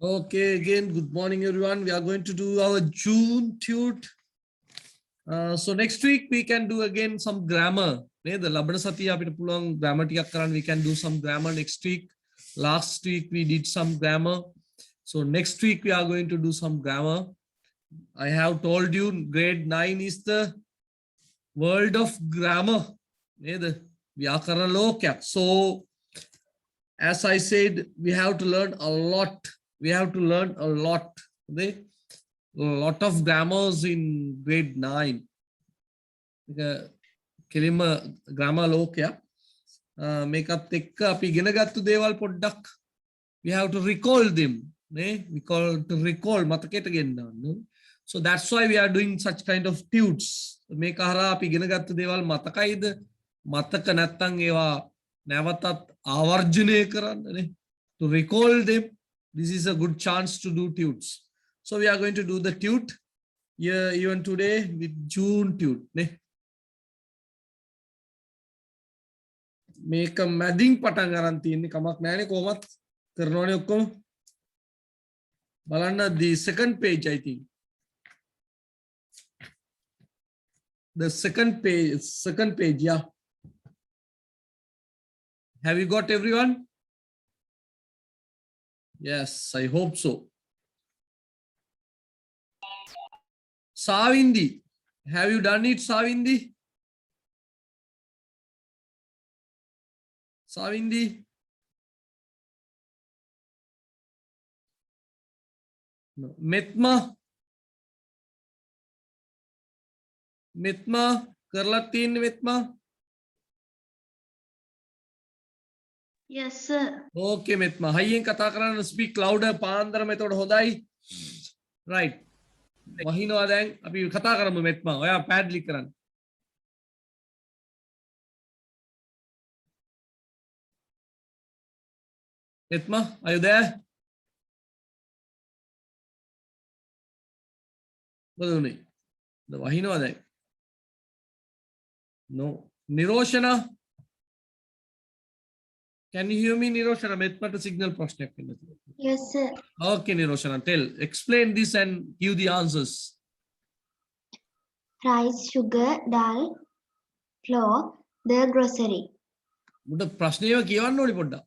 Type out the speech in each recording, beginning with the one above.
Okay, again, good morning, everyone. We are going to do our June tute. So next week we can do again some grammar. The Labana Satya Pitapulang grammar Tiakaran, we can do some grammar next week. Last week we did some grammar. So next week we are going to do some grammar. I have told you grade 9 is the world of grammar. So as I said, we have to learn a lot. We have to learn a lot. A lot of grammars in grade 9. Kelima grammar lokya. Make up tekka api ගෙනගත්තු දේවල් පොඩ්ඩක්. We have to recall them. We call to recall මතකයට ගෙන්නන්න. So that's why we are doing such kind of tutes. මේක හරහා අපි ගෙනගත්තු දේවල් මතකයිද? මතක නැත්තම් ඒවා නැවතත් ආවර්ජනය කරන්න. To recall them, this is a good chance to do tutes. So we are going to do the tute here even today with June tute. Make a මැදින් පටන් ගන්න තියෙන්නේ කමක් නැහැනේ කොහොමත් කරනවනේ ඔක්කොම. බලන්න the second page I think. The second page, yeah. Have you got everyone? Yes, I hope so. Savindi, have you done it, Savindi? Savindi? No. Metma? Metma? Karla teen Metma? Yes, sir. Okay, Metma. Hayen kata karana speak louder. Pandara method hodai. Right. Mahino adang. Api kata karamu Metma. Oya pad likaran. Metma, are you there? Baduni. The Mahino adang. No. Niroshana. Can you hear me, Niroshana? Metma signal prospect. Yes, sir. Okay, Niroshana, tell. Explain this and give the answers. Rice, sugar, dal, flour, the grocery. But prashneva kiyawanna oni podda.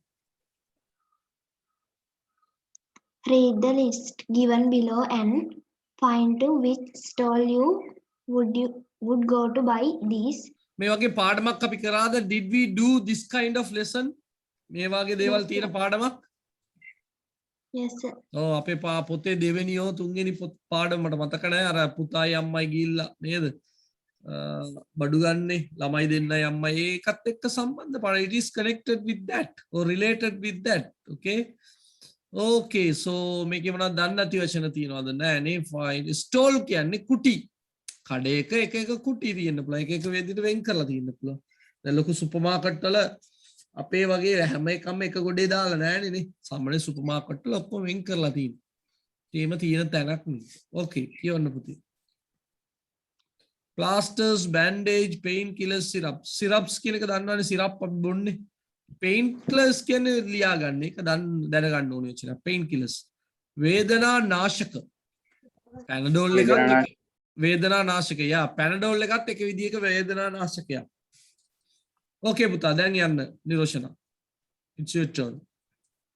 Read the list given below and find to which stall you would go to buy these. මේ වගේ පාඩමක් අපි කරාද? Did we do this kind of lesson? මේ වගේ දේවල් තියෙන පාඩමක්? Yes, sir. ඔව් අපේ පොතේ දෙවෙනියෝ තුන්වෙනි පාඩම මට මතක නැහැ. අර පුතායි අම්මයි ගිහිල්ලා නේද? බඩු ගන්නේ ළමයි දෙන්නයි අම්මයි ඒකත් එක්ක සම්බන්ධ පාඩම. It is connected with that or related with that. Okay. Okay, so මේකේ මොනවද දන්නේ නැති වචන තියෙනවද? නැහැ නේ. Fine. Stall කියන්නේ කුටි. කඩේක එක එක කුටි තියෙන්න පුළුවන්. එක එක විදිහට වෙන් කරලා තියෙන්න පුළුවන්. දැන් ලොකු සුපර් මාකට් වල අපේ වගේ හැම එකම එක ගොඩේ දාලා නැහැනේ නේ. සාමාන්‍ය සුපර් මාකට් වල ඔක්කොම වෙන් කරලා තියෙනවා. ඒම තියෙන තැනක් නේ. Okay, කියවන්න පුතේ. Plasters, bandage, painkillers, syrups. Syrups කියන එක දන්නවනේ syrup අපි බොන්නේ. Painkillers කියන්නේ ලියා ගන්න එක දැනගන්න ඕනේ වචන. Painkillers. වේදනා නාශක. Panadol එකක් වේදනා නාශකය. යා Panadol එකත් එක විදිහක වේදනා නාශකයක්. Okay පුතා දැන් යන්න නිරෝෂණ. It's your turn.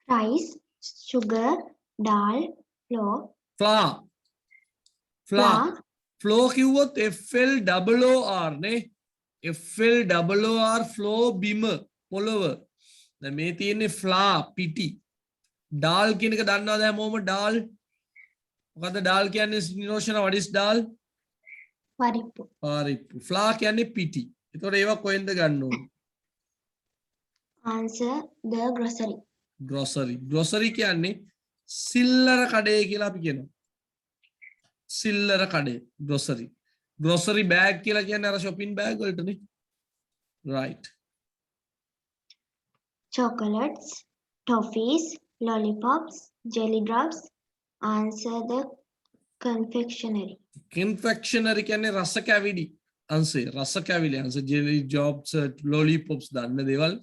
Rice, sugar, dal, flour. Flour කිව්වොත් FLOOR නේ. FLOOR floor බිම පොළව. දැන් මේ තියෙන්නේ flour පිටි. dal කියන එක දන්නවද හැමෝම dal? මොකද්ද dal කියන්නේ නිරෝෂණ? what is dal? Paripu. පරිප්පු. flour කියන්නේ පිටි. ඒතකොට ඒවා කොහෙන්ද ගන්න ඕනේ? Answer the grocery. Grocery කියන්නේ සිල්ලර කඩේ කියලා අපි කියනවා. සිල්ලර කඩේ grocery. Grocery bag කියලා කියන්නේ අර shopping bag වලටනේ. Right. Chocolates, toffees, lollipops, jelly drops. Answer the confectionery. Confectionery කියන්නේ රස කැවිලි. answer රස කැවිලි. answer jelly drops, lollipops දන්න දේවල්.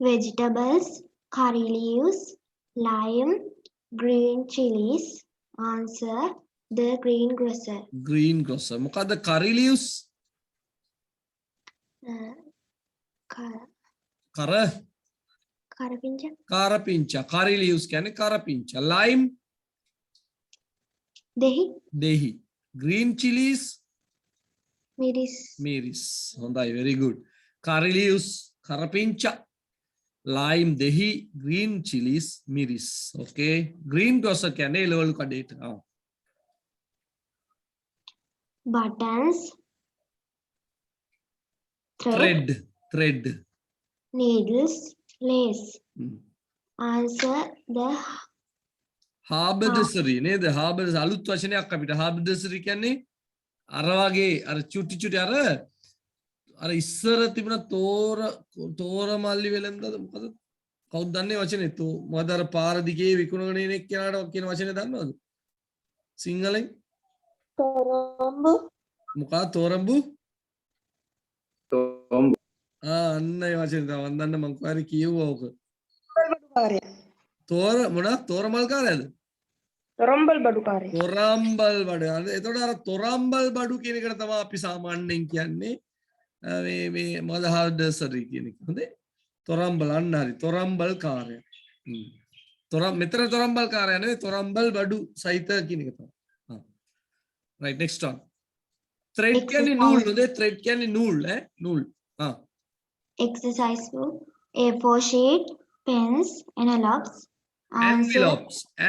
Vegetables, curry leaves, lime, green chilies. Answer the greengrocer. greengrocer මොකද්ද curry leaves කර කරපිංචා කරපිංචා curry leaves කියන්නේ කරපිංචා lime දෙහි green chilies මිරිස් හොඳයි very good curry leaves කරපිංචා lime දෙහි green chilies මිරිස් okay greengrocer කියන්නේ එළවලු කඩේට buttons, thread needles, lace. Answer the haberdashery නේද haberdashery අලුත් වචනයක් අපිට haberdashery කියන්නේ අර වගේ අර චුටි චුටි අර ඉස්සර තිබුණ තෝර මල්ලි වෙලෙන්දද මොකද කවුද දන්නේ වචනේ මොකද අර පාර දිගේ විකුණගෙන ඉන්න එක්කෙනාට කියන වචනේ දන්නවද සිංහලෙන් තොරම්බු මොකක්ද තෝරම්බු අන්න ඒ වචනේ තමයි මම දන්න මං කොහරි කියෙව්වා ඕක තෝර මොනක් තෝරමල් කාරයද තොරම්බල් බඩුකාරය තොරම්බල් බඩු එතකොට අර තොරම්බල් බඩු කියන එකට තමයි අපි සාමාන්‍යයෙන් කියන්නේ මේ මොකද හාඩර්සරි කියන එක හොඳේ තොරම්බල් අන්න හරි තොරම්බල් කාර්ය මෙතන තොරම්බල් කාර්ය නෙවෙයි තොරම්බල් බඩු සහිත කියන එක තමයි right next one thread කියන්නේ නූල් නේද thread කියන්නේ නූල් exercise book, A4 sheet, pens, envelopes.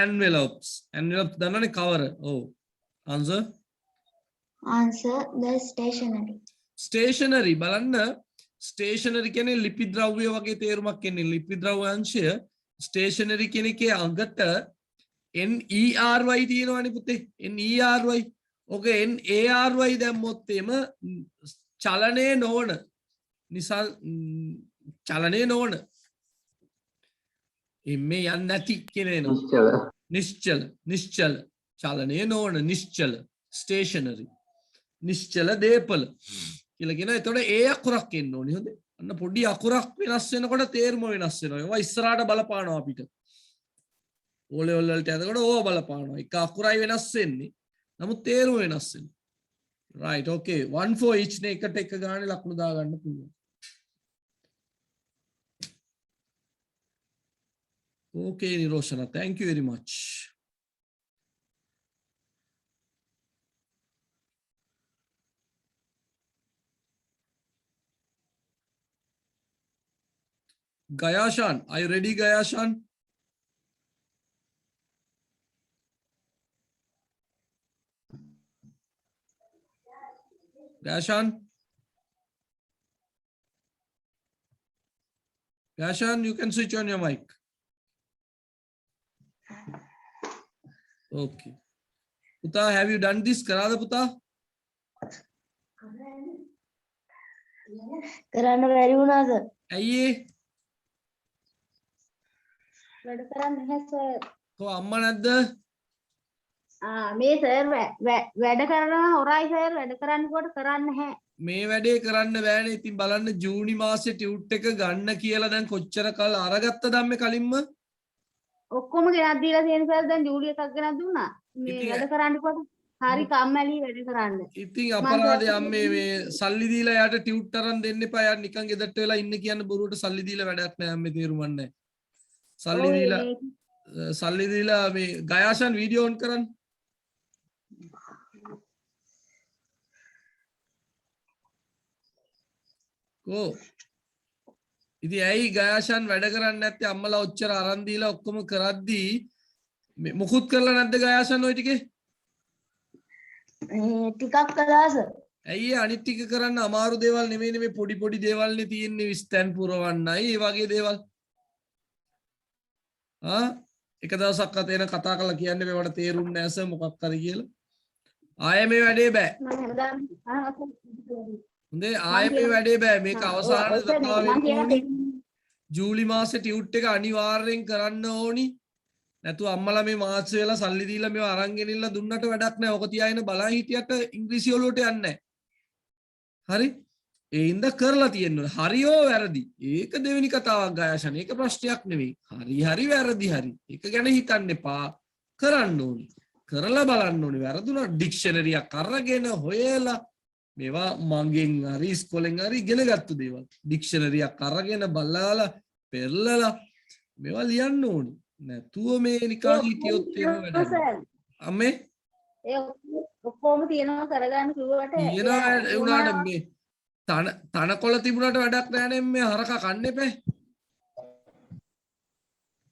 envelopes දන්නවනේ cover answer the stationery. බලන්න stationery කියන්නේ ලිපි ද්‍රව්‍ය වගේ තේරුමක් එන්නේ ලිපි ද්‍රව්‍ය අංශය stationery කියන එකේ අඟට NERY තියෙනවනේ පුතේ NERY ඔක NARY දැම්මොත් එම චලනයේ නොවන නිසා චලනයේ නොවන එම්මේ යන්නේ නැති කියන නිශ්චල චලනයේ නොවන නිශ්චල stationery නිශ්චල දේපල කියලා කියනවා. එතකොට ඒ අකුරක් එන්න ඕනේ. හොඳේ. අන්න පොඩි අකුරක් වෙනස් වෙනකොට තේරුම වෙනස් වෙනවා. ඒවා ඉස්සරහට බලපානවා අපිට. O level වලට යනකොට ඕව බලපානවා. එක අකුරයි වෙනස් වෙන්නේ. නමුත් තේරුම වෙනස් වෙනවා. right okay 1 for each නේ එකට එක ගානේ ලකුණු දා ගන්න පුළුවන්. okay Niroshana thank you very much. Gayashan, are you ready, Gayashan? Gayashan? Gayashan, you can switch on your mic. Okay. Puta, have you done this? Karada Puta? කරන්න බැරි වුණාද? ඇයි වැඩ කරන්න නැහැ සර්. කො අම්මා නැද්ද? මේ සර් වැඩ කරනවා හොරයි සර් වැඩ කරන්නකොට කරන්න නැහැ. මේ වැඩේ කරන්න බෑනේ. ඉතින් බලන්න ජූනි මාසේ ටියුට් එක ගන්න කියලා දැන් කොච්චර කල් අරගත්තද අම්මේ කලින්ම? ඔක්කොම ගෙනත් දීලා තියෙන සර් දැන් ජූලි එකක් ගෙනත් දුන්නා. මේ වැඩ කරන්නකොට හරි කම්මැලි වැඩ කරන්න. ඉතින් අපරාධය අම්මේ මේ සල්ලි දීලා යාට ටියුට් අරන් දෙන්න එපා. යා නිකන් ගෙදරට වෙලා ඉන්න කියන බොරුවට සල්ලි දීලා වැඩක් නැහැ අම්මේ තේරුම් නැහැ. සල්ලි දීලා මේ ගයාෂන් වීඩියෝ ඔන් කරන්න. කෝ ඉතින් ඇයි ගයාෂන් වැඩ කරන්නේ නැත්තේ අම්මලා ඔච්චර අරන් දීලා ඔක්කොම කරද්දී මොකුත් කරලා නැද්ද ගයාෂන් ওই ටිකේ? ටිකක් කළා සර්. ඇයි අනිත් ටික කරන්න අමාරු දේවල් නෙමෙයි මේ පොඩි පොඩි දේවල් නේ තියෙන්නේ විස්තැන් පුරවන්නයි ඒ වගේ දේවල්. එක දවසක් අතේන කතා කරලා කියන්නේ මේවට තේරුන්නේ නැහැ සර් මොකක් හරි කියලා. ආයෙ මේ වැඩේ බෑ. හොඳේ ආයෙ මේ වැඩේ බෑ. මේක අවසාන දතාවේ ජූලි මාසේ ටියුට් එක අනිවාර්යෙන් කරන්න ඕනි. නැතුව අම්මලා මේ මාසෙ වෙලා සල්ලි දීලා මේව අරන් ගෙනින්න දුන්නට වැඩක් නැහැ. ඔක තියාගෙන බලන් හිටියට ඉංග්‍රීසි වලට යන්නේ නැහැ. හරි? ඒ ඉඳ කරලා තියෙනවා. හරියෝ වැරදි. ඒක දෙවෙනි කතාවක් ගායෂන්. ඒක ප්‍රශ්නයක් නෙවෙයි. හරි වැරදි හරි. ඒක ගැන හිතන්න එපා. කරන්න ඕනේ. කරලා බලන්න ඕනේ. වැරදුනා ඩික්ෂනරි එකක් අරගෙන හොයලා මේවා මගෙන් හරි ඉස්කෝලෙන් හරි ඉගෙන ගත්ත දේවල්. ඩික්ෂනරි එකක් අරගෙන බලලා පෙරලලා මේවා ලියන්න ඕනේ. නැතුව මේ නිකන් හිටියොත් එහෙම වැඩක් නෑ. අම්මේ ඒ ඔක්කොම තියනවා කරගන්න කිව්වට තියනවා ඒ උනාට මේ තනකොළ තිබුණාට වැඩක් නෑ නේ මේ හරක කන්න එපා.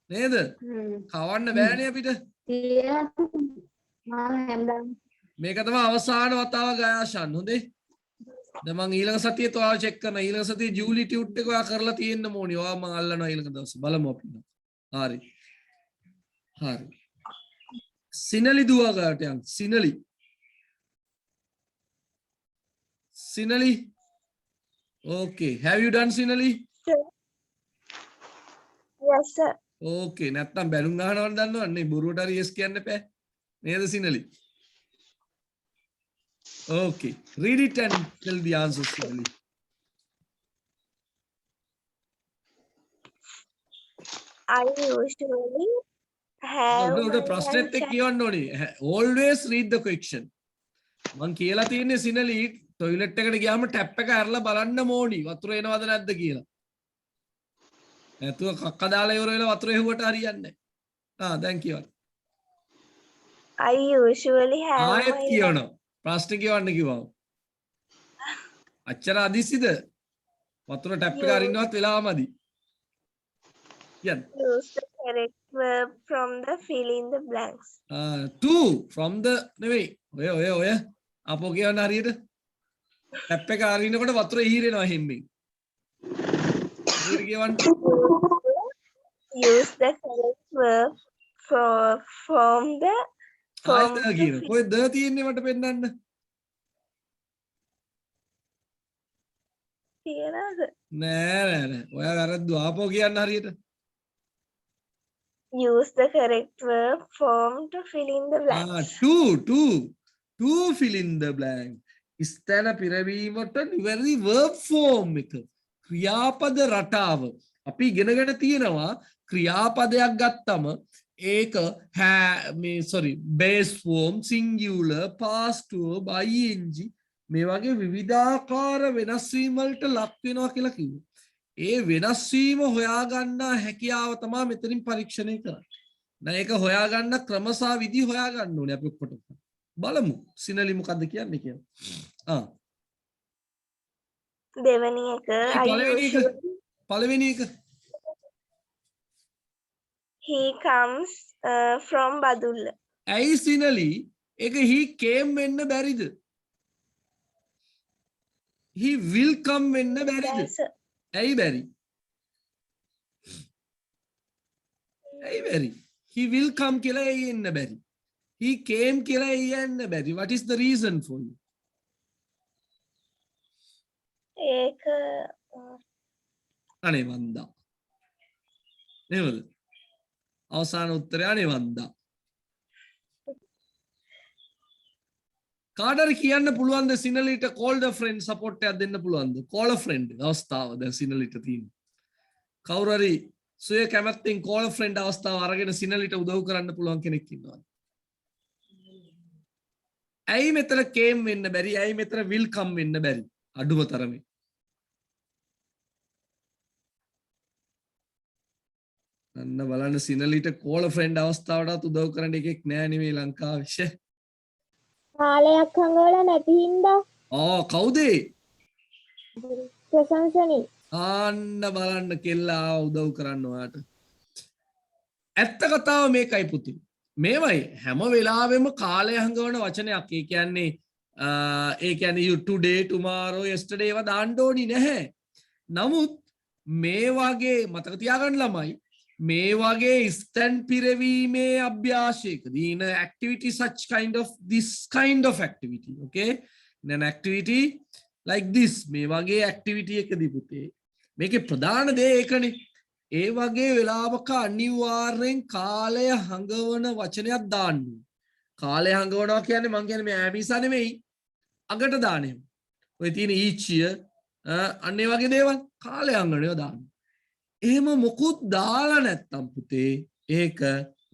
නේද? කවන්න බෑනේ අපිට. මේක තමයි අවසාන වතාව ගයාෂන්. හොඳේ. දැන් මං ඊළඟ සතියේ තව චෙක් කරන ඊළඟ සතියේ ජූලි ටියුට් එක ඔයා කරලා තියෙන්න ඕනි. ඔයා මං අල්ලනවා ඊළඟ දවසේ. බලමු අපි. හරි. හරි. සිනලි දුවා ගාට යන්. සිනලි. Okay. Have you done Sinali? Yes, sir. Okay. නැත්තම් බැලුම් ගහනවද දන්නවන්නේ බොරුවට හරි yes කියන්න එපා. නේද Sinali? Okay. Read it and tell the answers Sinali. I usually have. උඩ ප්‍රශ්නෙත් එක්ක කියවන්න ඕනේ. Always read the question. මං කියලා තියෙන්නේ Sinali ටොයිලට් එකට ගියාම ටැප් එක අරලා බලන්න ඕනි වතුර එනවද නැද්ද කියලා. නැතුව කක්ක දාලා ඉවර වෙලා වතුර එහුවට හරියන්නේ නැහැ. දැන් කියවන්න. I usually have. ආයෙත් කියවනවා. ප්‍රශ්න කියවන්න කිව්වම. අච්චර අදිසිද? වතුර ටැප් එක අරින්නවත් වෙලාවමදි. කියන්න. Use the correct verb from the fill in the blanks. To from the නෙවෙයි. ඔය අපෝ කියවන්න හරියට. ටැප් එක අරිනකොට වතුර ඉහිරෙනවා හිම්මෙන්. Use the correct verb from the කියන කොයි ද තියෙන්නේ මට පෙන්නන්න. තියනද? නෑ. ඔයා වැරද්දුවා. ආපෝ කියන්න හරියට. Use the correct verb form to fill in the blanks. To fill in the blank. ස්ථන පිරවීමට නිවැරදි verb form එක. ක්‍රියාපද රටාව. අපි ඉගෙනගෙන තියෙනවා ක්‍රියාපදයක් ගත්තම ඒක base form, singular, past verb, ing මේ වගේ විවිධාකාර වෙනස් වීම වලට ලක් වෙනවා කියලා කිව්වා. ඒ වෙනස් වීම හොයාගන්න හැකියාව තමයි මෙතනින් පරීක්ෂණය කරන්නේ. දැන් ඒක හොයාගන්න ක්‍රම සහ විදි හොයාගන්න ඕනේ අපි ඔක්කොට. බලමු සිනලි මොකද්ද කියන්නේ කියලා. දෙවැනි එක පළවෙනි එක he comes from Badulla. ඇයි සිනලි ඒක he came වෙන්න බැරිද? he will come වෙන්න බැරිද? Yes, sir. ඇයි බැරි? he will come කියලා ඇයි එන්න බැරි? he came කියලා ඇයි එන්න බැරි? what is the reason for you? ඒක අනේ වන්දා. නේද? අවසාන උත්තරය අනේ වන්දා. කාටරි කියන්න පුළුවන්ද සිනලිට call the friend support එකක් දෙන්න පුළුවන්ද? call a friend අවස්ථාව දැන් සිනලිට තියෙනවා. කවුරු හරි සුවේ කැමැත්තෙන් call a friend අවස්ථාව අරගෙන සිනලිට උදව් කරන්න පුළුවන් කෙනෙක් ඉන්නවද? ඇයි මෙතන came වෙන්න බැරි? ඇයි මෙතන will come වෙන්න බැරි? අඩුම තරමේ. අන්න බලන්න සිනලිට call a friend අවස්ථාවටත් උදව් කරන්න එකෙක් නෑ නෙමෙයි ලංකාවේ. කාලයක් හංගවලා නැති හින්දා කවුද? ප්‍රශංසනි. අන්න බලන්න කෙල්ලා උදව් කරන්න ඔයාට. ඇත්ත කතාව මේකයි පුතේ. මේවයි හැම වෙලාවෙම කාලය හංගවන වචනයක්. ඒ කියන්නේ you today, tomorrow, yesterday ඒවා දාන්න ඕනි නැහැ. නමුත් මේ වගේ මතක තියාගන්න ළමයි මේ වගේ ස්තන් පිරවීමේ අභ්‍යාසයකදී in activity such this kind of activity, okay, in an activity like this මේ වගේ activity එකදී පුතේ මේකේ ප්‍රධාන දේ ඒකනේ. ඒ වගේ වෙලාවක අනිවාර්යෙන් කාලය හංගවන වචනයක් දාන්න. කාලය හංගවනවා කියන්නේ මං කියන්නේ මේ ඈමිසා නෙමෙයි අගට දාන්නේ. ඔය තියෙන each year, අන්න ඒ වගේ දේවල් කාලයංගණය දාන්න. එහෙම මොකුත් දාලා නැත්තම් පුතේ ඒක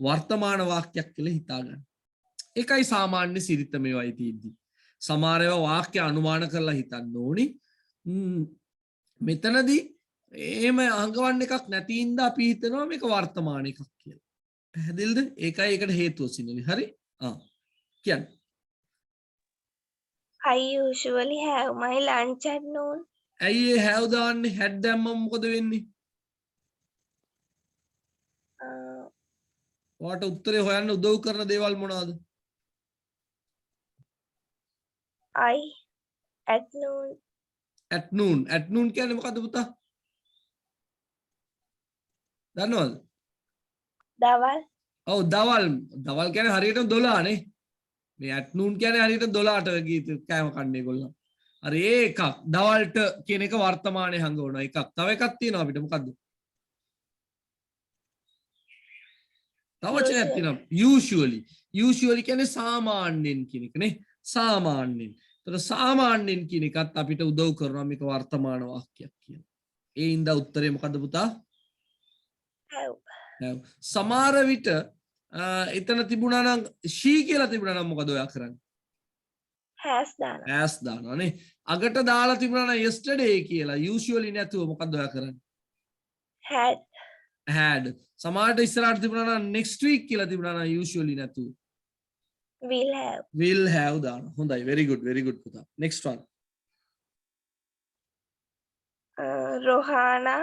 වර්තමාන වාක්‍යයක් කියලා හිතාගන්න. ඒකයි සාමාන්‍ය සිරිත මේවයි තියෙද්දි. සමහර ඒවා වාක්‍ය අනුමාන කරලා හිතන්න ඕනි. මෙතනදී එහෙම අංගවන්න එකක් නැති ඉඳ අපි හිතනවා මේක වර්තමාන එකක් කියලා. පැහැදිලිද? ඒකයි ඒකට හේතුව සිනලි. හරි? කියන්න. I usually have my lunch at noon. ඇයි ඒ have දාන්නේ? had දැම්මම මොකද වෙන්නේ? ඔයාට උත්තරේ හොයන්න උදව් කරන දේවල් මොනවාද? I at noon. at noon. at noon කියන්නේ මොකද්ද පුතා? දන්නවද? දවල්. ඔව් දවල්. දවල් කියන්නේ හරියට 12 නේ. මේ at noon කියන්නේ හරියට 12ට ගීත කෑම කන්නේ ඒගොල්ලෝ. හරි ඒකක්. දවල්ට කියන එක වර්තමානයේ හංගවනවා එකක්. තව එකක් තියෙනවා අපිට මොකද්ද? තව වචනයක් තියෙනවා. usually. usually කියන්නේ සාමාන්‍යයෙන් කියන එක නේ. සාමාන්‍යයෙන්. ඒතර සාමාන්‍යයෙන් කියන එකත් අපිට උදව් කරනවා මේක වර්තමාන වාක්‍යයක් කියන. ඒ ඉඳ උත්තරේ මොකද්ද පුතා? Have. සමහර විට එතන තිබුණා නම් she කියලා තිබුණා නම් මොකද ඔයා කරන්නේ? Has දානවා. has දානවා නේ. අගට දාලා තිබුණා නම් yesterday කියලා usually නැතුව මොකද ඔයා කරන්නේ? Had. had. සමහරට ඉස්සරහට තිබුණා නම් next week කියලා තිබුණා නම් usually නැතුව Will have. will have දානවා. හොඳයි. very good පුතා. next one. Rohana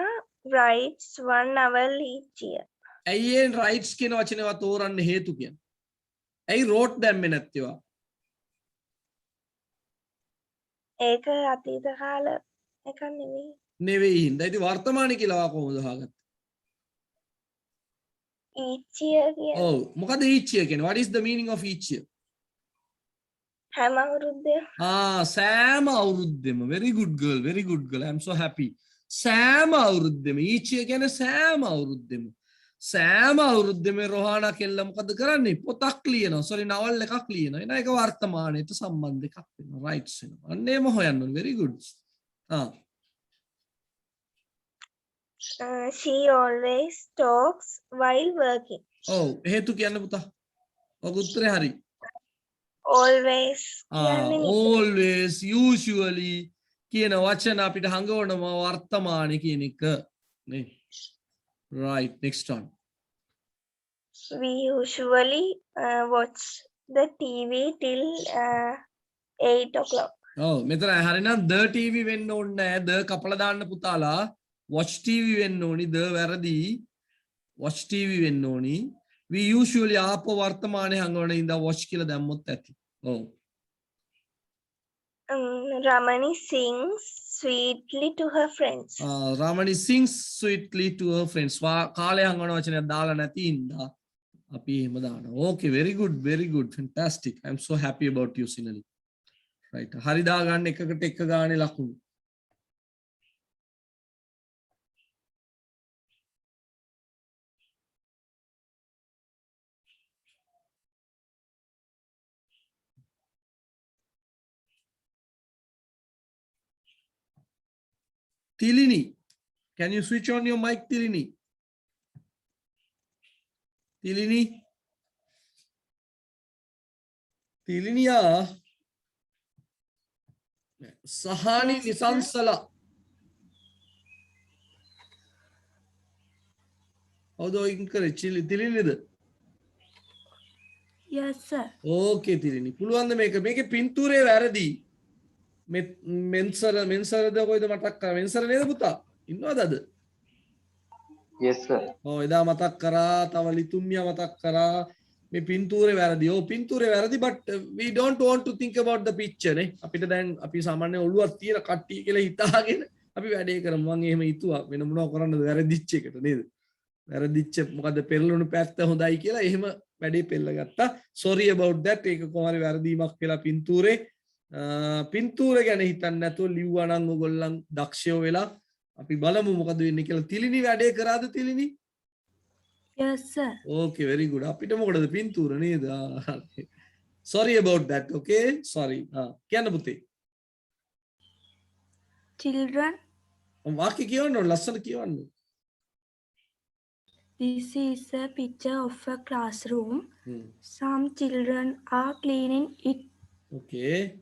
writes 1 novel each year. ඇයි ඒ writes කියන වචනේවත් තෝරන්න හේතු කියන්නේ? ඇයි wrote දැම්මේ නැත්තේවා? ඒක අතීත කාල එකක් නෙවෙයි. නෙවෙයි හින්දා. ඉතින් වර්තමානයේ කියලා කොහොමද හොයාගත්තේ? each year කියන්නේ ඔව්. මොකද each year කියන්නේ? what is the meaning of each year? හැම අවුරුද්දේම. සෑම අවුරුද්දෙම. very good girl. I am so happy. සෑම අවුරුද්දෙම each year කියන්නේ සෑම අවුරුද්දෙම. සෑම අවුරුද්දෙම රෝහානා කෙල්ල මොකද කරන්නේ? පොතක් ලියනවා. sorry novel එකක් ලියනවා. එන එක වර්තමානයට සම්බන්ධ එකක් වෙනවා. rights වෙනවා. අන්න ඒම හොයන්න ඕනේ. very good. She always talks while working. ඔව් හේතු කියන්න පුතා. ඔක උත්තරේ හරි. Always කියන්නේ always usually කියන වචන අපිට හංගවනවා වර්තමානයේ කියන එක නේ. right next one. we usually watch the TV till 8 o'clock. ඔව් මෙතන හරිනම් the TV වෙන්න ඕනේ නැහැ. the කපලා දාන්න පුතාලා. watch TV වෙන්න ඕනි. the වැරදි. watch TV වෙන්න ඕනි. we usually ආපෝ වර්තමානයේ හංගවන ඉඳලා watch කියලා දැම්මොත් ඇති. ඔව්. Ramani sings sweetly to her friends. Ramani sings sweetly to her friends. කාලේ හංගවන වචනයක් දාලා නැති ඉඳලා අපි එහෙම දානවා. okay very good fantastic. I am so happy about you Sinali. right හරි දා ගන්න එකකට එක ගානේ ලකුණු. Tilini, can you switch on your mic, Tilini? Tiliniya. Sahani Nisansala. Howdo incorrect? Tilini. yes sir Okay, Tilini. Puluwanda make pinture varadi. මෙන්සරද කොයිද මතක් කරා මෙන්සර නේද පුතා ඉන්නවද අද yes sir ඔව් එදා මතක් කරා තව ලිතුම්මියා මතක් කරා මේ පින්තූරේ වැරදි ඔව් පින්තූරේ වැරදි but we don't want to think about the picture නේ අපිට දැන් අපි සාමාන්‍ය ඔළුවක් තියෙන කට්ටිය කියලා හිතාගෙන අපි වැඩේ කරමු මම එහෙම හිතුවා වෙන මොනව කරන්නද වැරදිච්ච එකට නේද වැරදිච්ච මොකද පෙරළුණු පැත්ත හොඳයි කියලා එහෙම වැඩේ පෙළගත්තා sorry about that ඒක කොහොමරි වැරදීමක් කියලා පින්තූරේ පින්තූර ගැන හිතන්න නැතුව ලිව්වා නම් ඔයගොල්ලන් දක්ෂයෝ වෙලා අපි බලමු මොකද වෙන්නේ කියලා. තිලිනි වැඩේ කරාද Thilini? yes sir okay very good. අපිට මොකටද පින්තූර නේද? sorry about that. okay sorry. කියන්න පුතේ. children. වාක්‍ය කියවන්න ඕන ලස්සන කියවන්න. This is a picture of a classroom. Hmm. Some children are cleaning it. Okay.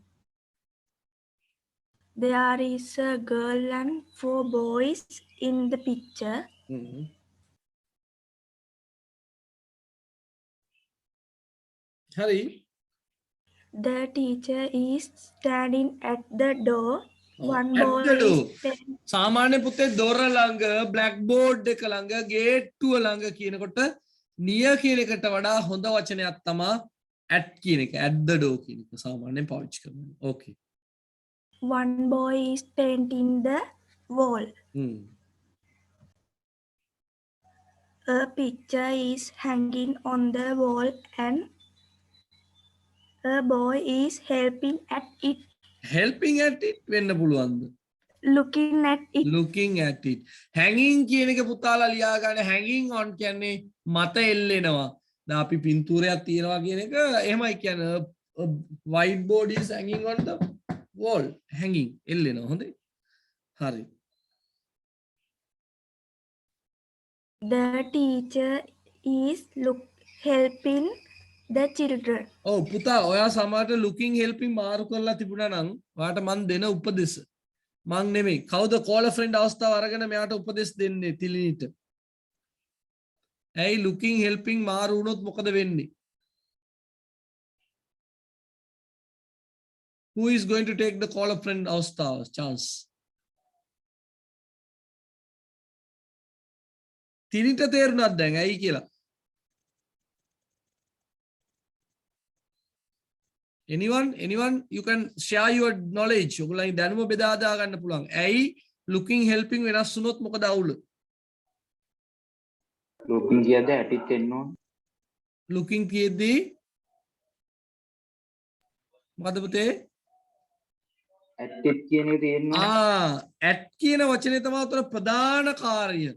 There is a girl and 4 boys in the picture. හ්ම්. හරි. The teacher is standing at the door. One at boy the door. is standing. සාමාන්‍ය පුතේ දොර ළඟ black board එක ළඟ ගේට්ටුව ළඟ කියනකොට near කියන එකට වඩා හොඳ වචනයක් තමයි at කියන එක. at the door කියන එක සාමාන්‍යයෙන් පාවිච්චි කරනවා. Okay. One boy is painting the wall. Hmm. A picture is hanging on the wall and a boy is helping at it, helping at it වෙන්න පුළුවන්ද? looking at it. looking at it. hanging කියන එක පුතාලා ලියා ගන්න hanging on කියන්නේ මත එල්ලෙනවා. දැන් අපි පින්තූරයක් තියනවා කියන එක එහෙමයි කියන්නේ white board is hanging on the wall. hanging එල්ලෙනවා. හොඳයි. හරි. The teacher is helping the children. ඔව් පුතා ඔයා සමහරට looking helping මාරු කරලා තිබුණා නම් ඔයාට මන් දෙන උපදෙස් මං නෙමෙයි කවුද call a friend අවස්ථාව අරගෙන මෙයාට උපදෙස් දෙන්නේ තිලිනිට. ඇයි looking helping මාරු වුණොත් මොකද වෙන්නේ? Who is going to take the call a friend අවස්ථාව chance? තිලිට තේරුණාද දැන් ඇයි කියලා? anyone you can share your knowledge. ඔයගොල්ලන්ගේ දැනුම බෙදා හදා ගන්න පුළුවන්. ඇයි looking helping වෙනස් වුණොත් මොකද අවුල? looking කියද්ද ඇටිත් එන්න ඕන. looking කියද්දී මොකද පුතේ? ඇටිත් කියන එක තියෙනවා. at කියන වචනේ තමයි උතන ප්‍රධාන කාර්යය.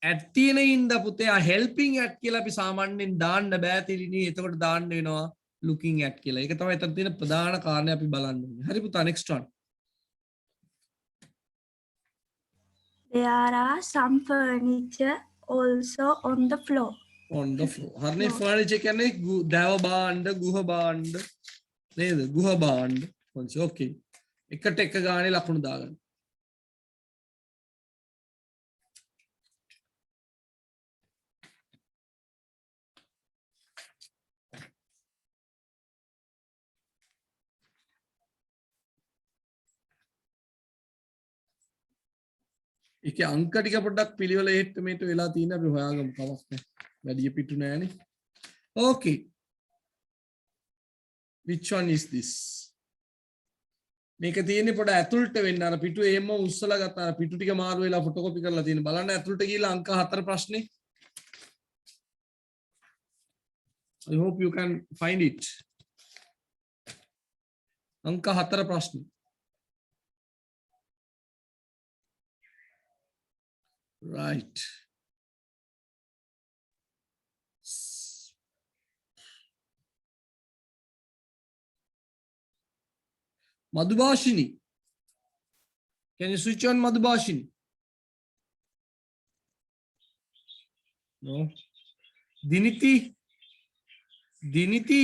at තියෙන ඉඳ පුතේ helping at කියලා අපි සාමාන්‍යයෙන් දාන්න බෑ තිලිනි. එතකොට දාන්න වෙනවා looking at කියලා. ඒක තමයි එතන තියෙන ප්‍රධාන කාරණය අපි බලන්න ඕනේ. හරි පුතා next one. There are some furniture also on the floor. on the floor. හරිනේ furniture කියන්නේ දෑව භාණ්ඩ, ගෘහ භාණ්ඩ නේද? ගෘහ භාණ්ඩ. okay. එකට එක ගානේ ලකුණු දාගන්න. ඒකේ අංක ටික පොඩ්ඩක් පිළිවෙල එහෙට්ටමේට වෙලා තියෙන අපි හොයාගමු කමක් නැහැ. වැඩි පිටු නෑනේ. Okay. Which one is this? මේක තියෙන්නේ පොඩ ඇතුළට වෙන්න අර පිටු එහෙම උස්සලා ගත්තා. අර පිටු ටික මාරු වෙලා ෆොටෝකෝපි කරලා තියෙන. බලන්න ඇතුළට ගිහලා අංක 4 ප්‍රශ්නේ. I hope you can find it. අංක 4 ප්‍රශ්නේ. Right. Madhubhashini. Can you switch on Madhubhashini? No. Diniti. Diniti.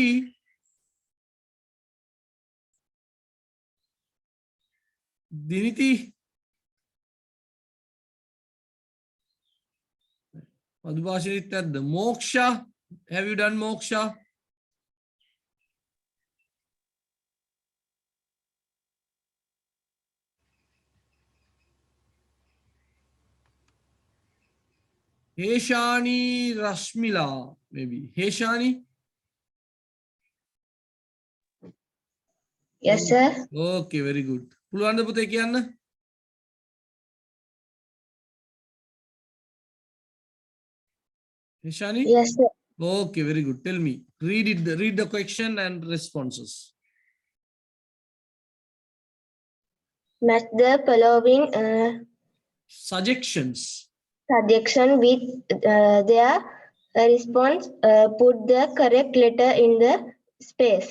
Diniti. Madhubhashini at the Moksha. Have you done Moksha? Heshani Rashmila, maybe. Heshani? Yes, sir. Okay, very good. Pulwanda puthe kiyanna? Heshani? Yes, sir. Okay, very good. Tell me. Read the question and responses. Match the following Suggestions. suggestion with their response. Put the correct letter in the space.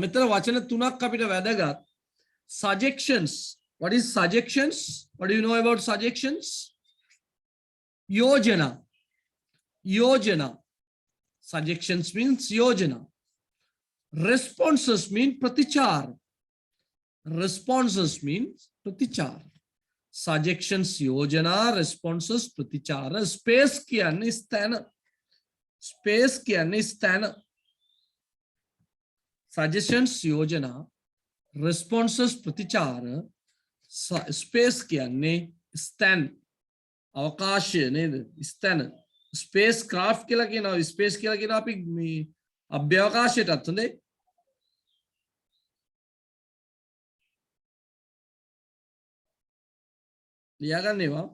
මෙතන වචන තුනක් අපිට වැදගත්. Suggestions. What is suggestions? What do you know about suggestions? Yojana. Yojana. Suggestions means yojana. Responses mean pratichar. Responses means pratichar. Suggestions yojana, responses pratichara. Space kiyanne sthana. Space kiyanne sthana. Suggestions yojana, responses pratichara. Space kiyanne sthana. අවකාශය නේද? ස්ථාන. Space craft කියලා කියනවා. Space කියලා කියනවා අපි මේ අභ්‍යවකාශයටත් හොඳේ. ලියාගන්න ඒවා.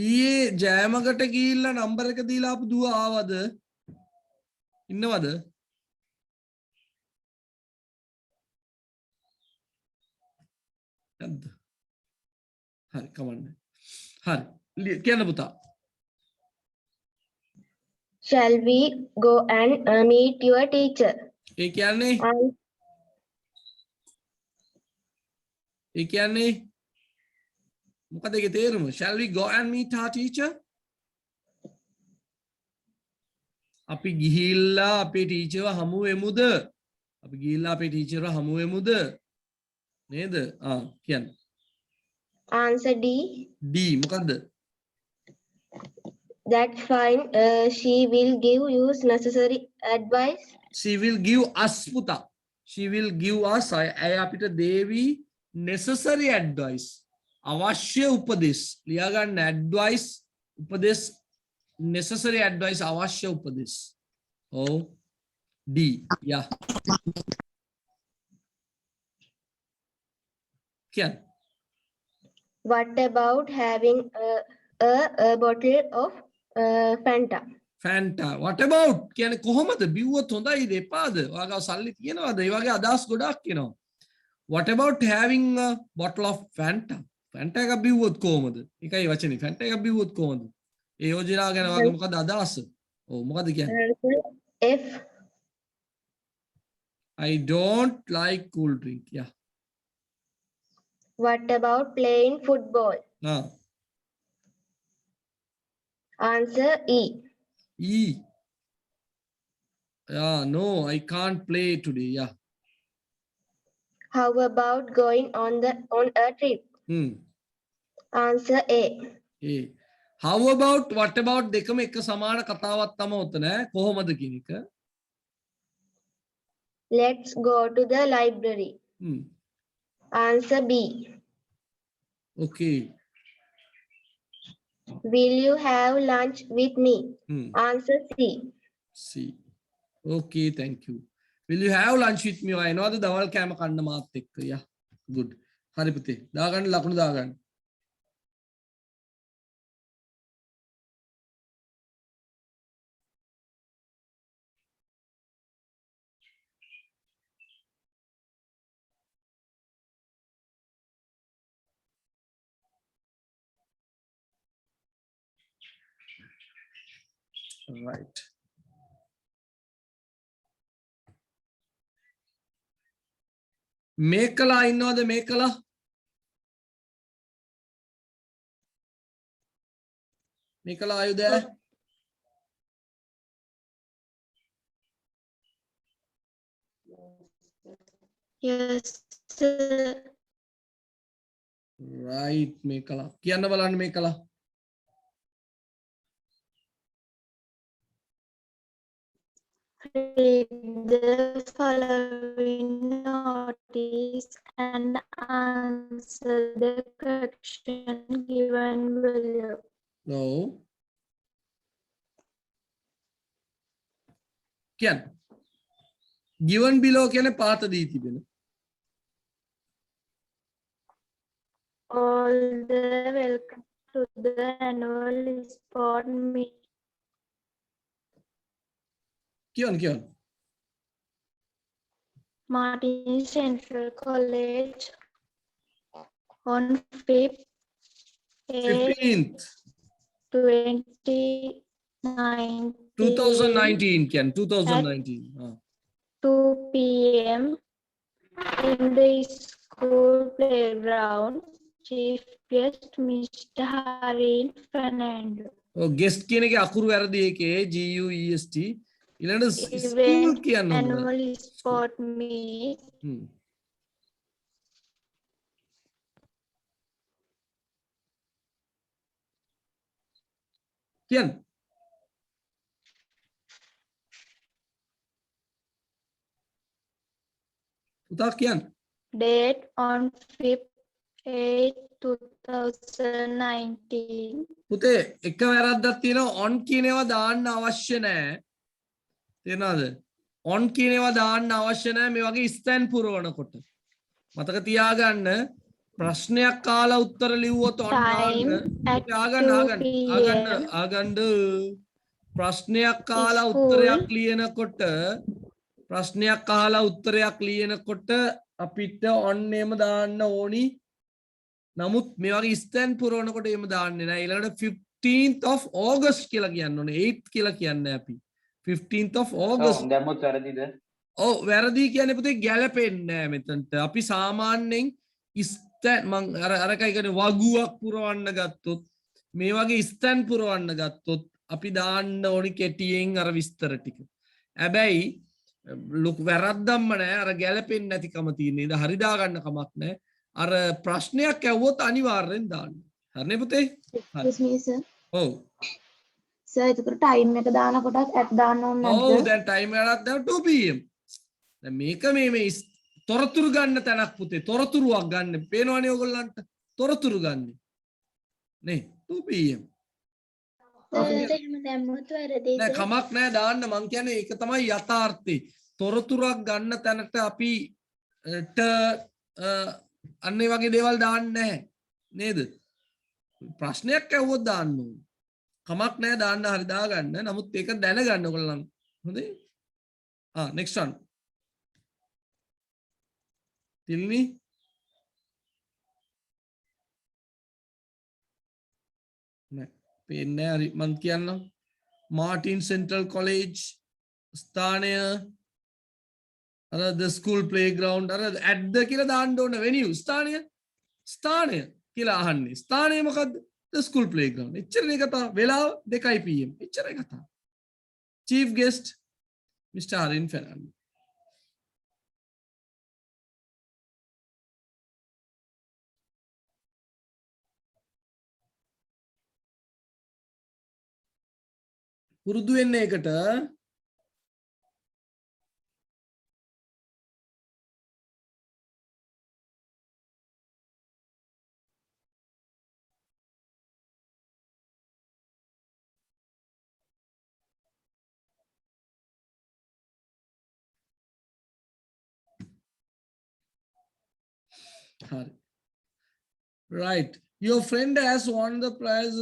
ඊයේ ජයමකට ගිහිල්ලා නම්බර් එක දීලා ආපු දුව ආවද? ඉන්නවද? නැද්ද? හරි කමන්නේ. හරි කියන්න පුතා. Shall we go and meet your teacher? ඒ කියන්නේ මොකද ඒකේ තේරුම? Shall we go and meet our teacher? අපි ගිහිල්ලා අපේ ටීචර්ව හමු වෙමුද? අපි ගිහිල්ලා අපේ ටීචර්ව හමු වෙමුද? නේද? කියන්න. Answer D. D මොකද්ද? That's fine. She will give you necessary advice. She will give us පුතා. She will give us අය අපිට දේවි necessary advice. අවශ්‍ය උපදෙස්. ලියා ගන්න advice උපදෙස් necessary advice අවශ්‍ය උපදෙස්. Oh D. Yeah. කියන්න. What about having a bottle of Fanta? Fanta. What about? කියන්නේ කොහොමද? බිව්වොත් හොඳයිද එපාද? ඔයාගාව සල්ලි තියෙනවද? ඒ වගේ අදහස් ගොඩාක් එනවා. What about having a bottle of Fanta? Fanta එකක් බිව්වොත් කොහොමද? ඒකයි වචනේ. Fanta එකක් බිව්වොත් කොහොමද? ඒ යෝජනාව ගැන ඔයාගේ මොකද අදහස? ඔව් මොකද කියන්නේ? F. I don't like cool drink. Yeah. What about playing football? Answer E. E. Yeah, no, I can't play today. Yeah. How about going on a trip? Answer A. A. How about, what about දෙකම එක සමාන කතාවක් තමයි උතන කොහොමද කියන එක. Let's go to the library. Answer B. Okay. Will you have lunch with me? Answer C. C. Okay, thank you. Will you have lunch with me? I know the දවල් කෑම කන්න මාත් එක්ක. Yeah. Good. හරි පුතේ. දාගන්න ලකුණු දාගන්න. Right. මේකලා ඉන්නවද මේකලා? මේකලා are you there? Yes, sir. Right, මේකලා. කියන්න බලන්න මේකලා. Read the following notice and answer the question given below. No. කියන්න. Given below කියන්නේ පාත දී තිබෙන. All the welcome to the annual sport meet. කියන්න. Martin Central College on 5th 15th 2019 can 2019 2 p.m. in the school playground. Chief guest Mr. Harin Fernando. ඔව් guest කියන එකේ අකුරු වැරදි එකේ GUEST ඊළඟට school Event කියන්න ඕනේ. annual sport meet. කියන්න. පුතා කියන්න. Date on 5th 8 2019. පුතේ එක වැරද්දක් තියෙනවා on කියන ඒවා දාන්න අවශ්‍ය නැහැ. තේරෙනවද? on කියන ඒවා දාන්න අවශ්‍ය නැහැ මේ වගේ ස්තැන් පුරවනකොට. මතක තියාගන්න ප්‍රශ්නයක් කාලා උත්තර ලිව්වොත් on ආගන්න ප්‍රශ්නයක් කාලා උත්තරයක් ලියනකොට අපිට on එම දාන්න ඕනි. නමුත් මේ වගේ ස්තැන් පුරවනකොට එහෙම දාන්නේ නැහැ. ඊළඟට 15th of August කියලා කියන්න ඕනේ. 8th කියලා කියන්නේ අපි. 15th of August. දැම්මොත් වැරදිද? ඔව් වැරදි කියන්නේ පුතේ ගැලපෙන්නේ නැහැ මෙතනට. අපි සාමාන්‍යයෙන් ස්තැන් මං අරකයි කියන්නේ වගුවක් පුරවන්න ගත්තොත් මේ වගේ ස්තැන් පුරවන්න ගත්තොත් අපි දාන්න ඕනි කෙටියෙන් අර විස්තර ටික. හැබැයි ලොකු වැරද්දක්ම නැහැ. අර ගැලපෙන්නේ නැතිකම තියෙන. ඉතින් හරි දා ගන්න කමක් නැහැ. අර ප්‍රශ්නයක් ඇහුවොත් අනිවාර්යෙන් දාන්න. හරිනේ පුතේ? Excuse me, sir. ඔව්. Sir, එතකොට time එක දානකොටත් at දාන්න ඕනේ නැද්ද? ඔව් දැන් ටයිම් එකක් දැන් 2 pm. දැන් මේක මේ තොරතුරු ගන්න තැනක් පුතේ. තොරතුරුවක් ගන්න. පේනවනේ ඔයගොල්ලන්ට. තොරතුරු ගන්න. නේ 2 pm. එහෙම දැම්මොත් වැරදිද? නෑ කමක් නෑ දාන්න මං කියන්නේ ඒක තමයි යථාර්ථය. තොරතුරක් ගන්න තැනට අපි අන්නේ වගේ දේවල් දාන්නේ නැහැ නේද? ප්‍රශ්නයක් ඇහුවොත් දාන්න ඕනේ. කමක් නැහැ දාන්න හරි දාගන්න. නමුත් ඒක දැනගන්න ඔයගොල්ලන්. හොඳේ? next one. තිල්නි නෑ පේන්නේ හරි මං කියන්නම්. මාටින් සෙන්ට්‍රල් කොලෙජ් ස්ථානය the school playground at the කියලා දාන්න ඕන venue ස්ථානය කියලා අහන්නේ ස්ථානය මොකද්ද the school playground එච්චරනේ කතාව වෙලාව 2 pm එච්චරයි කතාව chief guest Mr. Harin Fernando පුරුදු වෙන්න එකට right your friend has won the prize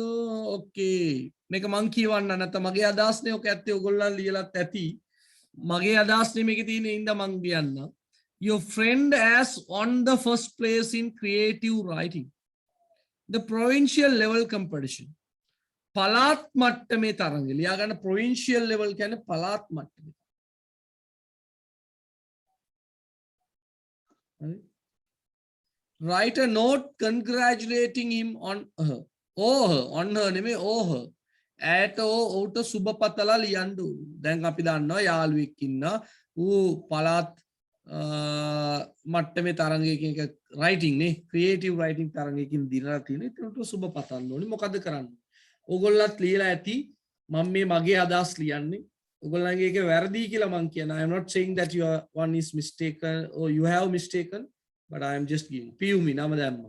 okay මේක මං කියවන්න නැත්නම් මගේ අදහස්නේ ඔක ඇත්තේ ඔයගොල්ලන් ලියලත් ඇති මගේ අදහස්නේ මේකේ තියෙන ඉඳ මං කියන්න your friend has won the first place in creative writing the provincial level competition පළාත් මට්ටමේ තරඟ ලියා ගන්න provincial level කියන්නේ පළාත් මට්ටමේ හරි write a note congratulating him on her. On her නෙමෙයි her. ඇයට ඔහුට සුබ පතලා ලියන්න ඕනේ. දැන් අපි දන්නවා යාළුවෙක් ඉන්නවා. ඌ පළාත් මට්ටමේ තරඟයකින් එක writing නේ creative writing තරඟයකින් දිනලා තියෙන. ඒකට සුබ පතන්න ඕනේ. මොකද කරන්නේ? ඕගොල්ලන්ත් ලියලා ඇති මම මේ මගේ අදහස් ලියන්නේ. ඕගොල්ලන්ගේ එක වැරදි කියලා මම කියනවා. I am not saying that your one is mistaken or you have mistaken. But I am just giving. Piyumi nama damma.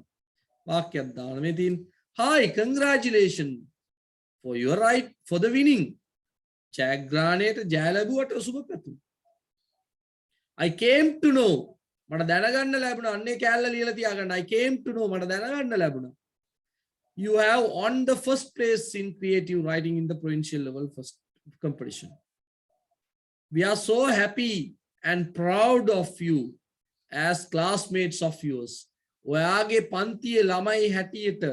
Vaakyak daana me tin. Hi, congratulations for your right for the winning. Jayagraneta jaya labuwata suba patu. I came to know. Mata danaganna labuna anne kalla liyala tiyaganna. I came to know mata danaganna labuna. You have won the first place in creative writing in the provincial level first competition. We are so happy and proud of you. As classmates of yours, ඔයාගේ පන්තියේ ළමයි හැටියට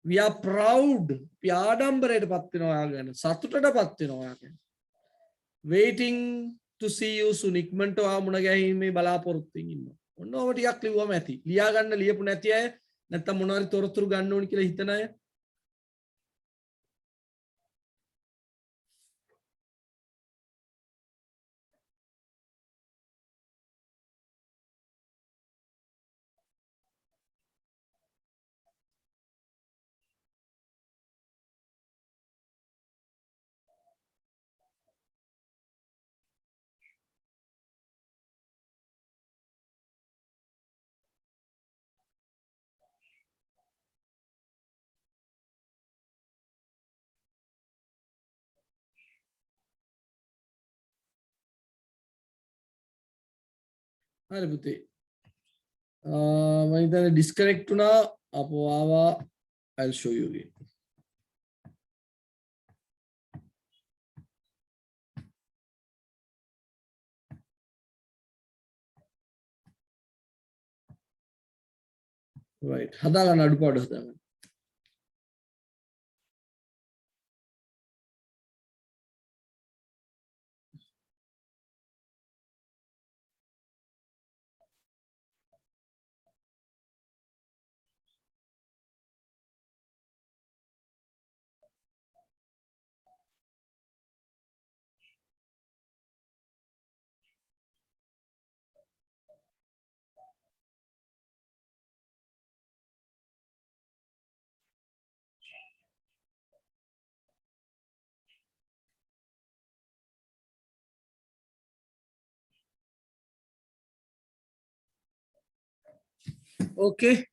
we are proud අපි ආඩම්බරයට පත් වෙනවා ඔයා ගැන සතුටට පත් වෙනවා ඔයා ගැන waiting to see you soon ඉක්මනට ඔයා මුණ ගැහිීමේ බලාපොරොත්තුෙන් ඉන්නවා ඔන්න ඔව ටිකක් ලිව්වම ඇති ලියා ගන්න ලියපු නැති අය නැත්තම් මොනවා හරි තොරතුරු ගන්න ඕනි කියලා හිතන අය හරි පුතේ මම හිතන්නේ ඩිස්කනෙක්ට් වුණා අපෝ ආවා I'll show you again right හදාගන්න අඩුපාඩු හදාගන්න okay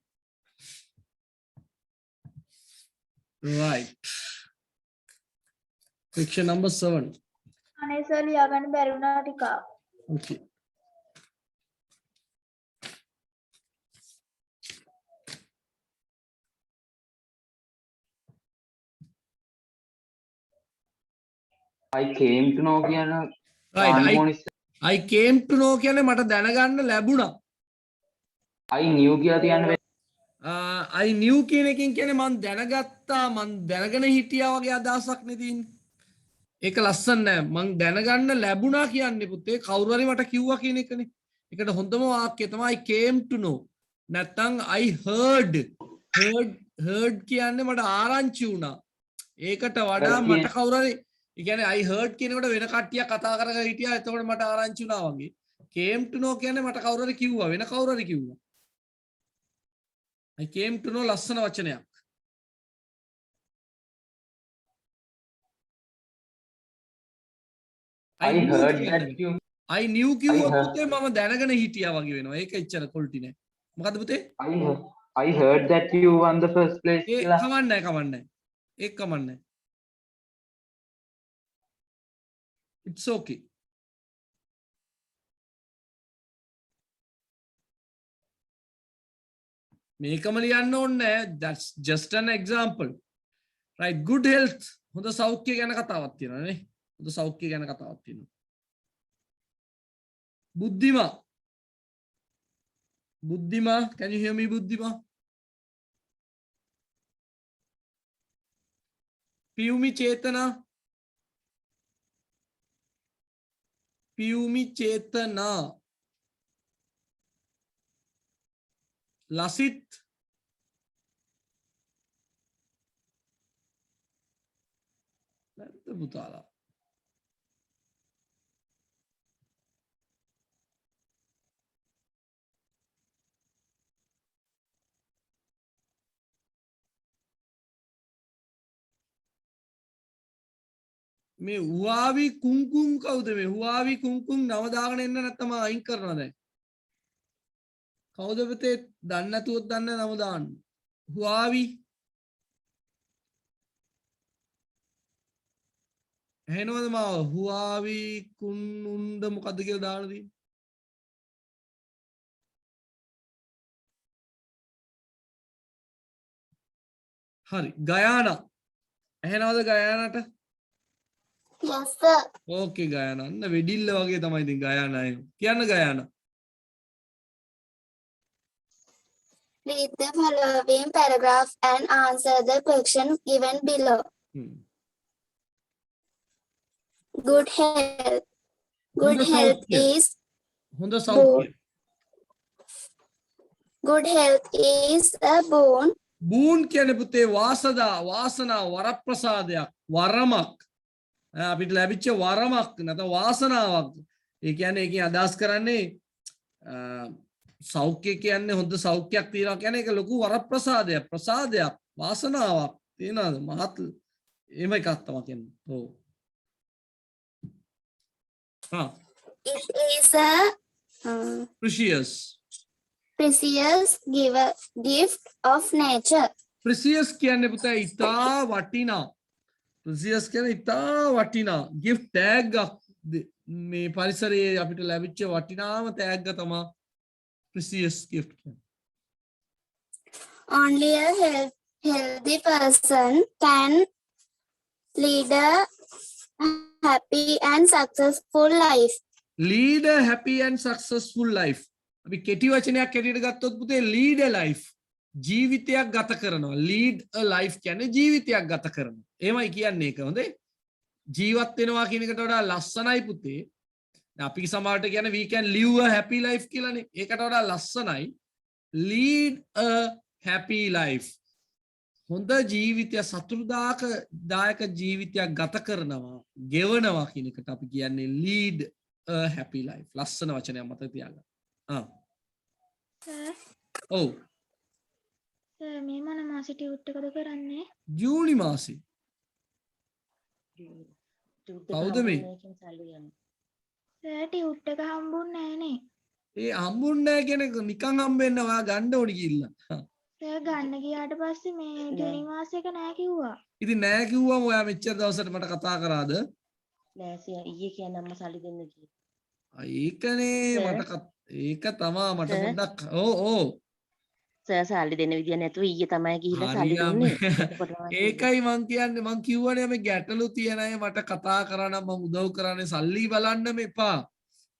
right section number 7 අනේ සර් ලියා ගන්න බැරි වුණා ටිකක්. okay I came to know කියන right I came to know කියන්නේ මට දැනගන්න ලැබුණා I knew කියලා තියන්න I knew කියන එකෙන් කියන්නේ මම දැනගත්තා මම දැනගෙන හිටියා වගේ අදහසක් නේ තියෙන්නේ. ඒක ලස්සන නෑ. මම දැනගන්න ලැබුණා කියන්නේ පුතේ කවුරු හරි මට කිව්වා කියන එකනේ. ඒකට හොඳම වාක්‍යය තමයි I came to know. නැත්තම් I heard කියන්නේ මට ආරංචි වුණා. ඒකට වඩා මට කවුරු හරි ඒ කියන්නේ I heard කියනකොට වෙන කට්ටියක් කතා කරගෙන හිටියා. එතකොට මට ආරංචි වුණා වගේ. came to know කියන්නේ මට කවුරු හරි කිව්වා වෙන කවුරු හරි කිව්වා. I came to know ලස්සන වචනයක්. I heard that you I knew කිව්වොත් පුතේ මම දැනගෙන හිටියා වගේ වෙනවා. ඒක එච්චර කොල්ටි නෑ. මොකද්ද පුතේ? I heard that you won the first place ඒ කියලා. කමන්නේ. ඒක කමන්නේ. It's okay. මේකම ලියන්න ඕනේ that's just an example right good health හොඳ සෞඛ්‍ය ගැන කතාවක් තියෙනවා නේ හොඳ සෞඛ්‍ය ගැන කතාවක් තියෙනවා Buddhima can you hear me Buddhima Piyumi චේතනා ලසිත් නැත්ද පුතාලා මේ හුවාවි කුංකුම් කවුද මේ හුවාවි කුංකුම් නම දාගෙන එන්න නැත්නම් අයින් කරනවා දැන් කවුද පුතේ දන්නේ නැතුවොත් දන්නේ නම දාන්න හුවාවි එහෙනවද මාව හුවාවි කුන්නුන්ද මොකද්ද කියලා දාලා තියෙන්නේ හරි ගයානා එහෙනවද ගයානාට Yes sir. ඕකේ ගයානා අන්න වෙඩිල්ල වගේ තමයි ඉතින් ගයානා කියන්න ගයානා Read the following paragraph and answer the question given below. Good health. Good හොඳ health සෞඛ්‍ය. is හොඳ සෞඛ්‍ය. good health is a boon. බූන් කියන්නේ පුතේ වාසනාව වරප්‍රසාදයක් වරමක්. අපිට ලැබිච්ච වරමක් නැත්නම් වාසනාවක්. ඒ කියන්නේ ඒකෙන් අදහස් කරන්නේ සෞඛ්‍ය කියන්නේ හොඳ සෞඛ්‍යයක් තියනවා කියන්නේ ඒක ලොකු වරප්‍රසාදයක් ප්‍රසාදයක් වාසනාවක් තියනවාද මහත් එහෙම එකක් තමයි කියන්නේ. ඔව්. It is a precious gift of nature. precious කියන්නේ පුතේ ඉතා වටිනා precious කියන්නේ ඉතා වටිනා gift tag මේ පරිසරයේ අපිට ලැබිච්ච වටිනාම tag තමයි precious gift කියන්නේ. Only a healthy person can lead a happy and successful life. lead a happy and successful life. අපි කෙටි වචනයක් කැටියට ගත්තොත් පුතේ lead a life ජීවිතයක් ගත කරනවා. lead a life කියන්නේ ජීවිතයක් ගත කරනවා. එහෙමයි කියන්නේ ඒක හොඳේ. ජීවත් වෙනවා කියන එකට වඩා ලස්සනයි පුතේ. අපි සමහරට කියන්නේ we can live a happy life කියලානේ. ඒකට වඩා ලස්සනයි lead a happy life. හොඳ ජීවිතය සතුටුදායක ජීවිතයක් ගත කරනවා ගෙවනවා කියන එකට අපි කියන්නේ lead a happy life. ලස්සන වචනයක් මතක තියාගන්න. ඔව්. මේ මොන මාසෙ ටියුට් එකද කරන්නේ? ජූනි මාසේ. කවුද මේ? සර් ටියුට් එක හම්බුන්නේ නැහනේ. ඒ හම්බුන්නේ නැහැ කියන එක නිකන් හම්බෙන්න ඔයා ගන්න ඕනි කියලා. සර් ගන්න ගියාට පස්සේ මේ ජූනි මාසෙක නැහැ කිව්වා. ඉතින් නෑ කිව්වම ඔයා මෙච්චර දවසට මට කතා කරාද? නෑ සියා ඊයේ කියන්නේ අම්මා සල්ලි දෙන්න කිව්වා. ඒකනේ මට ඒක තමා මට පොඩ්ඩක් ඕ සර් සල්ලි දෙන්න විදිය නැතුව ඊයේ තමයි ගිහිල්ලා සල්ලි දුන්නේ. ඒකයි මං කියන්නේ මං කිව්වනේ මේ ගැටලු තියෙන අය මට කතා කරා මං උදව් කරන්නේ සල්ලි බලන්න මෙපා.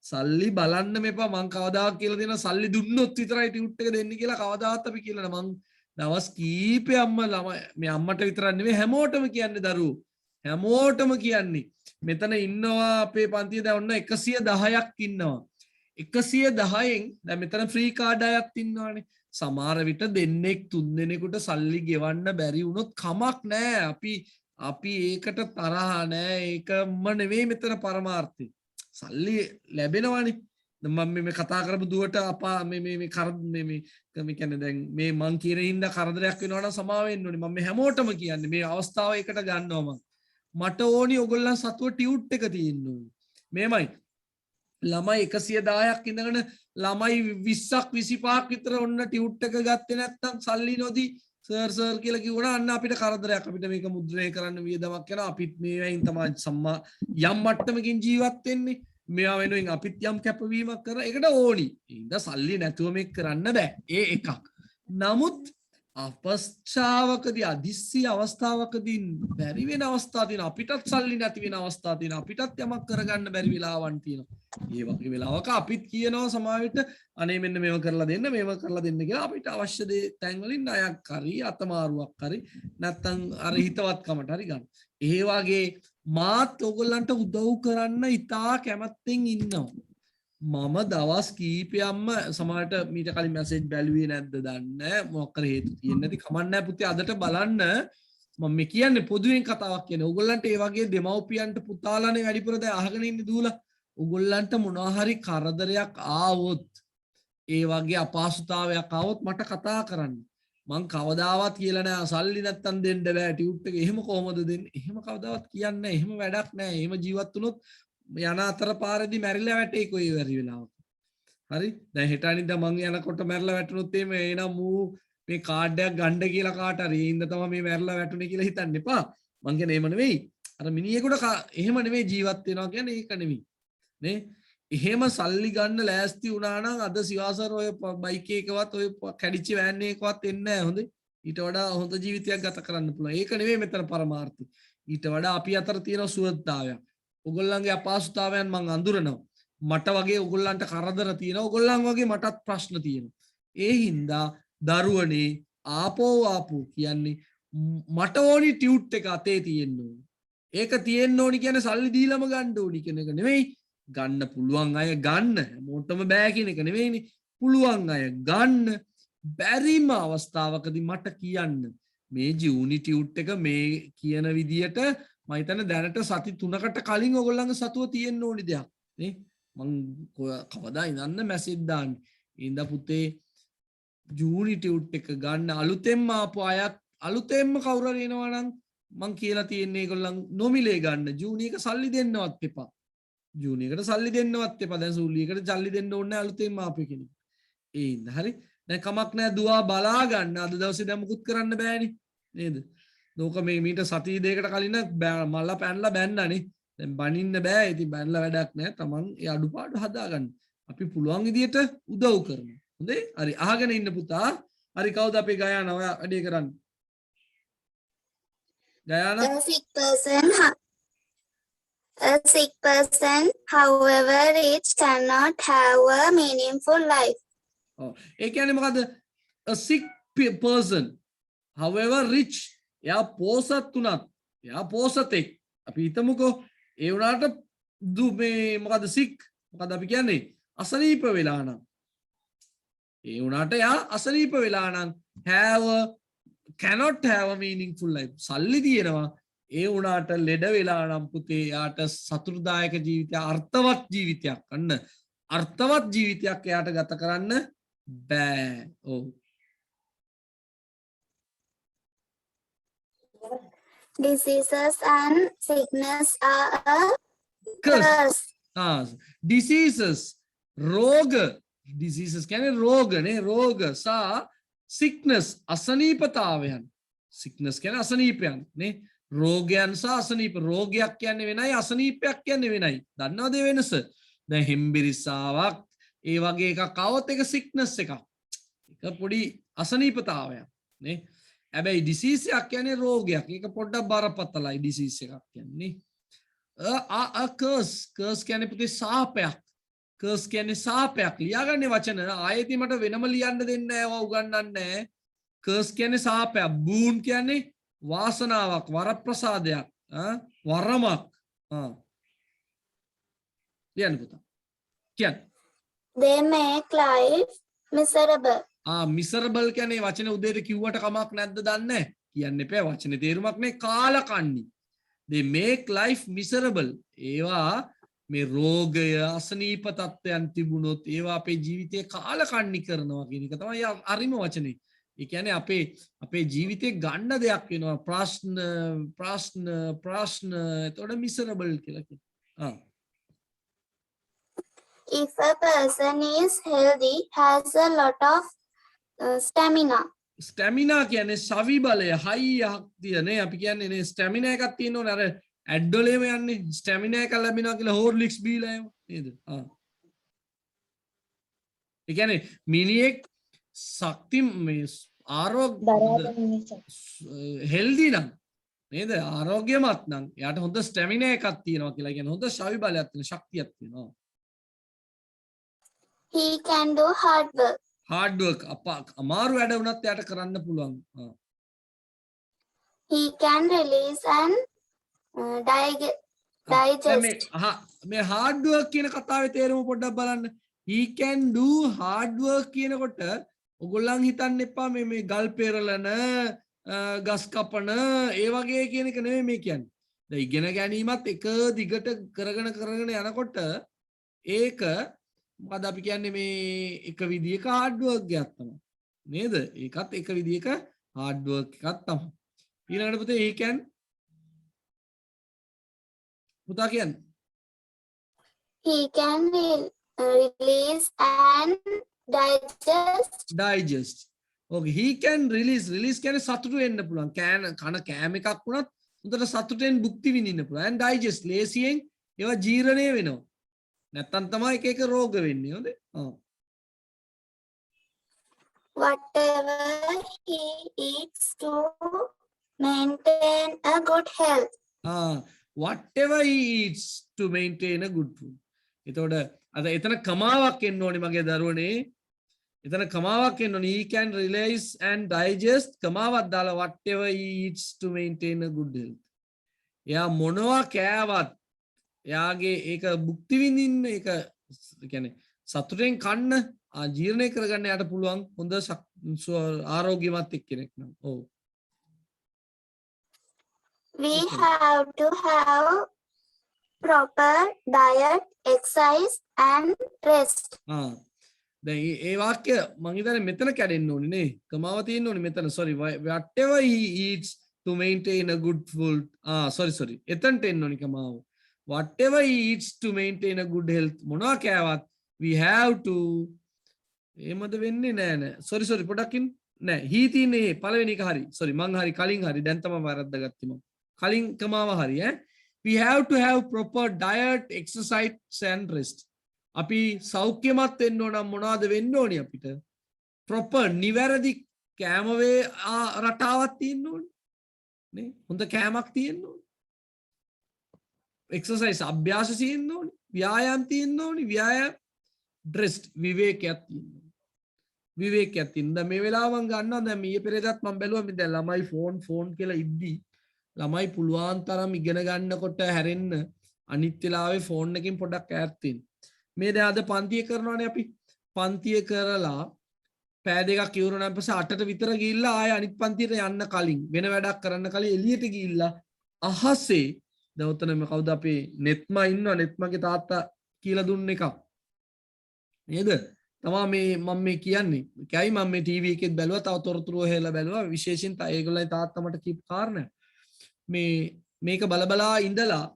සල්ලි බලන්න මෙපා මං කවදාවත් කියලා දෙන සල්ලි දුන්නොත් විතරයි ටියුට් එක දෙන්නේ කියලා කවදාවත් අපි කියලා නෑ. මං දවස් කීපෙක්ම ළමයි මේ අම්මට විතරක් නෙමෙයි හැමෝටම කියන්නේ දරුවෝ. හැමෝටම කියන්නේ. මෙතන ඉන්නවා අපේ පන්තියේ දැන් ඔන්න 110ක් ඉන්නවා. 110න් දැන් මෙතන ෆ්‍රී කාඩ් අයත් ඉන්නවානේ. සමහර විට දෙන්නෙක් තුන් දෙනෙකුට සල්ලි ගෙවන්න බැරි වුණොත් කමක් නෑ. අපි ඒකට තරහ නෑ. ඒකම නෙවෙයි මෙතන පරමාර්ථය. සල්ලි ලැබෙනවානේ. මම මේ කතා කරපු දුවට අපා මේ කියන්නේ දැන් මේ මං කියන හින්දා කරදරයක් වෙනවා නම් සමාව වෙන්න ඕනේ. මම මේ හැමෝටම කියන්නේ මේ අවස්ථාව එකට ගන්නවා මට ඕනි ඔයගොල්ලන් සතුව ටියුට් එක තියෙන්න ඕනේ. මේමයි ළමයි 110ක් ඉඳගෙන ළමයි 20ක් 25ක් විතර ඔන්න ටියුට් එක ගත්තේ නැත්නම් සල්ලි නොදී සර් කියලා කිව්වොත් අන්න අපිට කරදරයක්. අපිට මේක මුද්‍රණය කරන්න වියදමක් යනවා. අපිත් මේ වයින් තමයි සම්මා යම් මට්ටමකින් ජීවත් වෙන්නේ. මේවා වෙනුවෙන් අපිත් යම් කැපවීමක් කරන එකට ඕනි. ඒ හින්දා සල්ලි නැතුව මේක කරන්න බෑ. ඒ එකක්. නමුත් අපස්චාවකදී අදිස්සි අවස්ථාවකදී බැරි වෙන අවස්ථා තියෙනවා. අපිටත් සල්ලි නැති වෙන අවස්ථා තියෙනවා. අපිටත් යමක් කරගන්න බැරි වෙලාවන් තියෙනවා. ඒ වගේ වෙලාවක අපිත් කියනවා සමාවෙට අනේ මෙන්න මේව කරලා දෙන්න කියලා අපිට අවශ්‍ය දේ තැන් වලින් ණයක් හරි අතමාරුවක් හරි නැත්තම් අර හිතවත්කමට හරි ගන්න. ඒ වගේ මාත් ඔයගොල්ලන්ට උදව් කරන්න ඉතා කැමැත්තෙන් ඉන්නවා. මම දවස් කීපයක්ම සමහරට මීට කලින් මැසේජ් බැලුවේ නැද්ද දන්නේ මොකක් කර හේතු තියෙන්නේ නැති කමක් නැහැ පුතේ අදට බලන්න මම මේ කියන්නේ පොදුවෙන් කතාවක් කියන්නේ ඕගොල්ලන්ට ඒ වගේ දෙමව්පියන්ට පුතාලානේ වැඩිපුර දැන් අහගෙන ඉන්නේ දූලා ඕගොල්ලන්ට මොනවා හරි කරදරයක් ආවොත් ඒ වගේ අපහසුතාවයක් ආවොත් මට කතා කරන්න මං කවදාවත් කියලා නෑ සල්ලි නැත්තම් දෙන්න බෑ ටියුට් එක එහෙම කොහොමද දෙන්නේ එහෙම කවදාවත් කියන්නේ නෑ එහෙම වැඩක් නෑ එහෙම ජීවත් වුණොත් යන අතර පාරේදී මැරිලා වැටේ කොයි වෙරි වෙලාවක. හරි? දැන් හෙට අනිද්දා මං යනකොට මැරිලා වැටුනොත් එimhe එනම් ඌ මේ කාඩ් එකක් ගන්න කියලා කාට හරි ඒ හින්දා තමයි මේ මැරිලා වැටුනේ කියලා හිතන්න එපා. මං කියන්නේ එහෙම නෙවෙයි. අර මිනිහෙකුට එහෙම නෙවෙයි ජීවත් වෙනවා කියන්නේ ඒක නෙවෙයි. නේ? එහෙම සල්ලි ගන්න ලෑස්ති වුණා නම් අද සිවාසර් ඔය බයික් එකකවත් ඔය කැඩිච්ච වෑන් එකකවත් එන්නේ නැහැ හොඳේ. ඊට වඩා හොඳ ජීවිතයක් ගත කරන්න පුළුවන්. ඒක නෙවෙයි මෙතන පරමාර්ථය. ඊට වඩා අපි අතර තියෙන සුවත්තාවයක්. ඔගොල්ලන්ගේ අපහසුතාවයන් මං අඳුරනවා. මට වගේ ඔගොල්ලන්ට කරදර තියෙනවා. ඔගොල්ලන් වගේ මටත් ප්‍රශ්න තියෙනවා. ඒ හින්දා දරුවනේ ආපෝ කියන්නේ මට ඕනි ටියුට් එක අතේ තියෙන්න ඕනි. ඒක තියෙන්න ඕනි කියන්නේ සල්ලි දීලම ගන්න ඕනි කියන එක නෙවෙයි. ගන්න පුළුවන් අය ගන්න. මොටම බෑ කියන එක නෙවෙයිනේ. පුළුවන් අය ගන්න. බැරිම අවස්ථාවකදී මට කියන්න මේ ජූනි ටියුට් එක මේ කියන විදියට මම හිතන්නේ දැනට සති 3කට කලින් ඔයගොල්ලන්ගේ සතුව තියෙන්න ඕනි දෙයක් නේ. මං කවදා ඉඳන්න මැසේජ් දාන්නේ. ඉඳ පුතේ ජූනි ටියුට් එක ගන්න අලුතෙන්ම ආපු අයත් අලුතෙන්ම කවුරු හරි එනවා නම් මං කියලා තියෙන්නේ ඒගොල්ලන් නොමිලේ ගන්න. ජූනි එක සල්ලි දෙන්නවත් එපා. ජූනි එකට සල්ලි දෙන්නවත් එපා. දැන් සූලි එකට සල්ලි දෙන්න ඕනේ නැහැ අලුතෙන්ම ආපු කෙනෙක්. ඒ ඉන්න හරි. දැන් කමක් නැහැ දුවා බලා ගන්න. අද දවසේ දැන් මුකුත් කරන්න බෑනේ. නේද? නෝක මේ මීට සති දෙකකට කලින් මල්ලා පැනලා බැන්නනේ. දැන් බනින්න බෑ. ඉතින් බැනලා වැඩක් නැහැ. Taman ඒ අඩුපාඩු හදාගන්න. අපි පුළුවන් විදියට උදව් කරනවා. හොඳේ? හරි අහගෙන ඉන්න පුතා. හරි කවුද අපේ ගයාන ඔයා වැඩේ කරන්නේ? ගයාන A sick person, however rich, cannot have a meaningful life. ඒ කියන්නේ මොකද්ද? A sick person however rich එයා පෝසත් උනත් එයා පෝසතෙක් අපි හිතමුකෝ ඒ වුණාට මේ මොකද්ද sick මොකද්ද අපි කියන්නේ අසනීප වෙලා නම් ඒ වුණාට එයා අසනීප වෙලා නම් cannot have a meaningful life සල්ලි තියෙනවා ඒ වුණාට ලෙඩ වෙලා නම් පුතේ එයාට සතුටුදායක ජීවිතය අර්ථවත් ජීවිතයක් අන්න අර්ථවත් ජීවිතයක් එයාට ගත කරන්න බෑ. ඔව්. Diseases and sickness are a curse. diseases රෝග diseases කියන්නේ රෝග නේ රෝග සහ sickness අසනීපතාවයන් sickness කියන්නේ අසනීපයන් නේ රෝගයන් සහ අසනීප රෝගයක් කියන්නේ වෙනයි අසනීපයක් කියන්නේ වෙනයි දන්නවද වෙනස දැන් හෙම්බිරිස්සාවක් ඒ වගේ එකක් આવොත් ඒක sickness එකක් ඒක පොඩි අසනීපතාවයක් නේ හැබැයි disease එකක් කියන්නේ රෝගයක් ඒක පොඩ්ඩක් බරපතලයි disease එකක් කියන්නේ a curse කියන්නේ පුතේ සාපයක් curse කියන්නේ සාපයක් ලියාගන්නේ වචන ආයෙත් මට වෙනම ලියන්න දෙන්න ඒවා උගන්වන්නේ නැහැ curse කියන්නේ සාපයක් boon කියන්නේ වාසනාවක් වරප්‍රසාදයක් වරමක් ලියන්න පුතා කියන්න They make life miserable. මිසරබල් කියන්නේ වචන උදේට කිව්වට කමක් නැද්ද දන්නේ කියන්න එපා වචනේ තේරුමක් නේ කාලකන්ණි they make life miserable ඒවා මේ රෝගය අසනීප තත්ත්වයන් තිබුණොත් ඒවා අපේ ජීවිතේ කාලකන්ණි කරනවා කියන එක තමයි අරිම වචනේ ඒ කියන්නේ අපේ ජීවිතේ ගන්න දෙයක් වෙනවා ප්‍රශ්න එතකොට miserable කියලා කියනවා If a person is healthy, has a lot of stamina. Stamina කියන්නේ සවි බලය හයියක් තියෙනේ අපි කියන්නේ නේ ස්ටැමිනා එකක් තියෙන්න ඕනේ අර ඇඩ්ඩොලේම යන්නේ ස්ටැමිනා එක ලැබෙනවා කියලා හෝර්ලික්ස් බීලා එම නේද ඒ කියන්නේ මිනිහෙක් ශක්ති මේ ආරෝග්‍ය හෙල්දි නම් නේද ආරෝග්‍යමත් නම් එයාට හොඳ ස්ටැමිනා එකක් තියෙනවා කියලා කියන්නේ හොඳ සවි බලයක් තියෙන ශක්තියක් තියෙනවා He can do hard work. hard work අමාරු වැඩ වුණත් එයාට කරන්න පුළුවන් He can release and digest. මේ hard work කියන කතාවේ තේරුම පොඩ්ඩක් බලන්න he can do hard work කියනකොට ඔයගොල්ලන් හිතන්න එපා මේ ගල් පෙරලන ගස් කපන ඒ වගේ කියන එක නෙමෙයි මේ කියන්නේ දැන් ඉගෙන ගැනීමත් එක දිගට කරගෙන යනකොට ඒක මොකද අපි කියන්නේ මේ එක විදියක hard work එකක් තමයි නේද ඒකත් එක විදියක hard work එකක් තමයි ඊළඟට පුතේ he can පුතා කියන්නේ He can release and digest. Okay he can release කියන්නේ සතුටු වෙන්න පුළුවන් කන කෑම එකක් වුණත් උන්ට සතුටෙන් භුක්ති විඳින්න පුළුවන් and digest ලේසියෙන් ඒවා ජීර්ණය වෙනවා නැත්තම් තමයි එක රෝග වෙන්නේ හොඳේ Whatever he eats to maintain a good health. Whatever he eats to maintain a good food එතකොට අද එතන කමාවක් එන්න ඕනේ මගේ දරුවනේ එතන කමාවක් එන්න ඕනේ. He can realize and digest කමාවක් දාලා whatever he eats to maintain a good health. එයා මොනවා කෑවත් එයාගේ ඒක භුක්ති විඳින්න ඒක කියන්නේ සතුටෙන් කන්න ජීර්ණය කරගන්න යට පුළුවන් හොඳ ආරෝග්‍යමත් එක්කෙනෙක් නම්. ඔව්. We have to have proper diet, exercise and rest. දැන් ඒ වාක්‍ය මං හිතන්නේ මෙතන කැඩෙන්න ඕනේ නේ. කමාව තියෙන්න ඕනේ මෙතන. sorry whatever he eats to maintain a good food. sorry එතනට එන්න ඕනේ කමාව. whatever he eats to maintain a good health මොනවා කෑවත් we have to එහෙමද වෙන්නේ නෑ sorry පොඩක්කින් නෑ he තියෙන්නේ පළවෙනි එක හරි sorry මං හරි කලින් හරි දැන් තමයි වරද්දාගත්තේ මං කලින් කමාව හරි we have to have proper diet, exercise and rest. අපි සෞඛ්‍යමත් වෙන්න ඕන නම් මොනවද වෙන්න ඕනේ අපිට? proper නිවැරදි කෑම රටාවක් තියෙන්න ඕනේ. නේ? හොඳ කෑමක් තියෙන්න ඕනේ. exercise අභ්‍යාස තියෙන්න ඕනේ. ව්‍යායාම තියෙන්න ඕනේ. ව්‍යායාම rest විවේකයක් තියෙන්න ඕනේ. විවේකයක් තියෙන්න. දැන් මේ වෙලාව මම ගන්නවා දැන් ඊයේ පෙරේදත් මම බැලුවා මේ දැන් ළමයි ෆෝන් කියලා ඉද්දි ළමයි පුළුවන් තරම් ඉගෙන ගන්නකොට හැරෙන්න අනිත් වෙලාවේ ෆෝන් එකකින් පොඩක් ඈත් වෙන්න. මේ දැන් අද පන්තිය කරනවානේ අපි. පන්තිය කරලා පෑ දෙකක් ඉවරනාන් පස්සේ 8ට විතර ගිහිල්ලා ආය අනිත් පන්තියට යන්න කලින් වෙන වැඩක් කරන්න කලින් එළියට ගිහිල්ලා අහසේ දැන් උතන මේ කවුද අපේ නෙත්මා ඉන්නවා නෙත්මාගේ තාත්තා කියලා දුන්න එක. නේද? තමා මේ මම මේ කියන්නේ. ඒකයි මම මේ ටීවී එකෙත් බැලුවා තව තොරතුරු හොයලා බැලුවා විශේෂයෙන් ඒගොල්ලන්ගේ තාත්තා මට කියපු කාරණා. මේක බලබලා ඉඳලා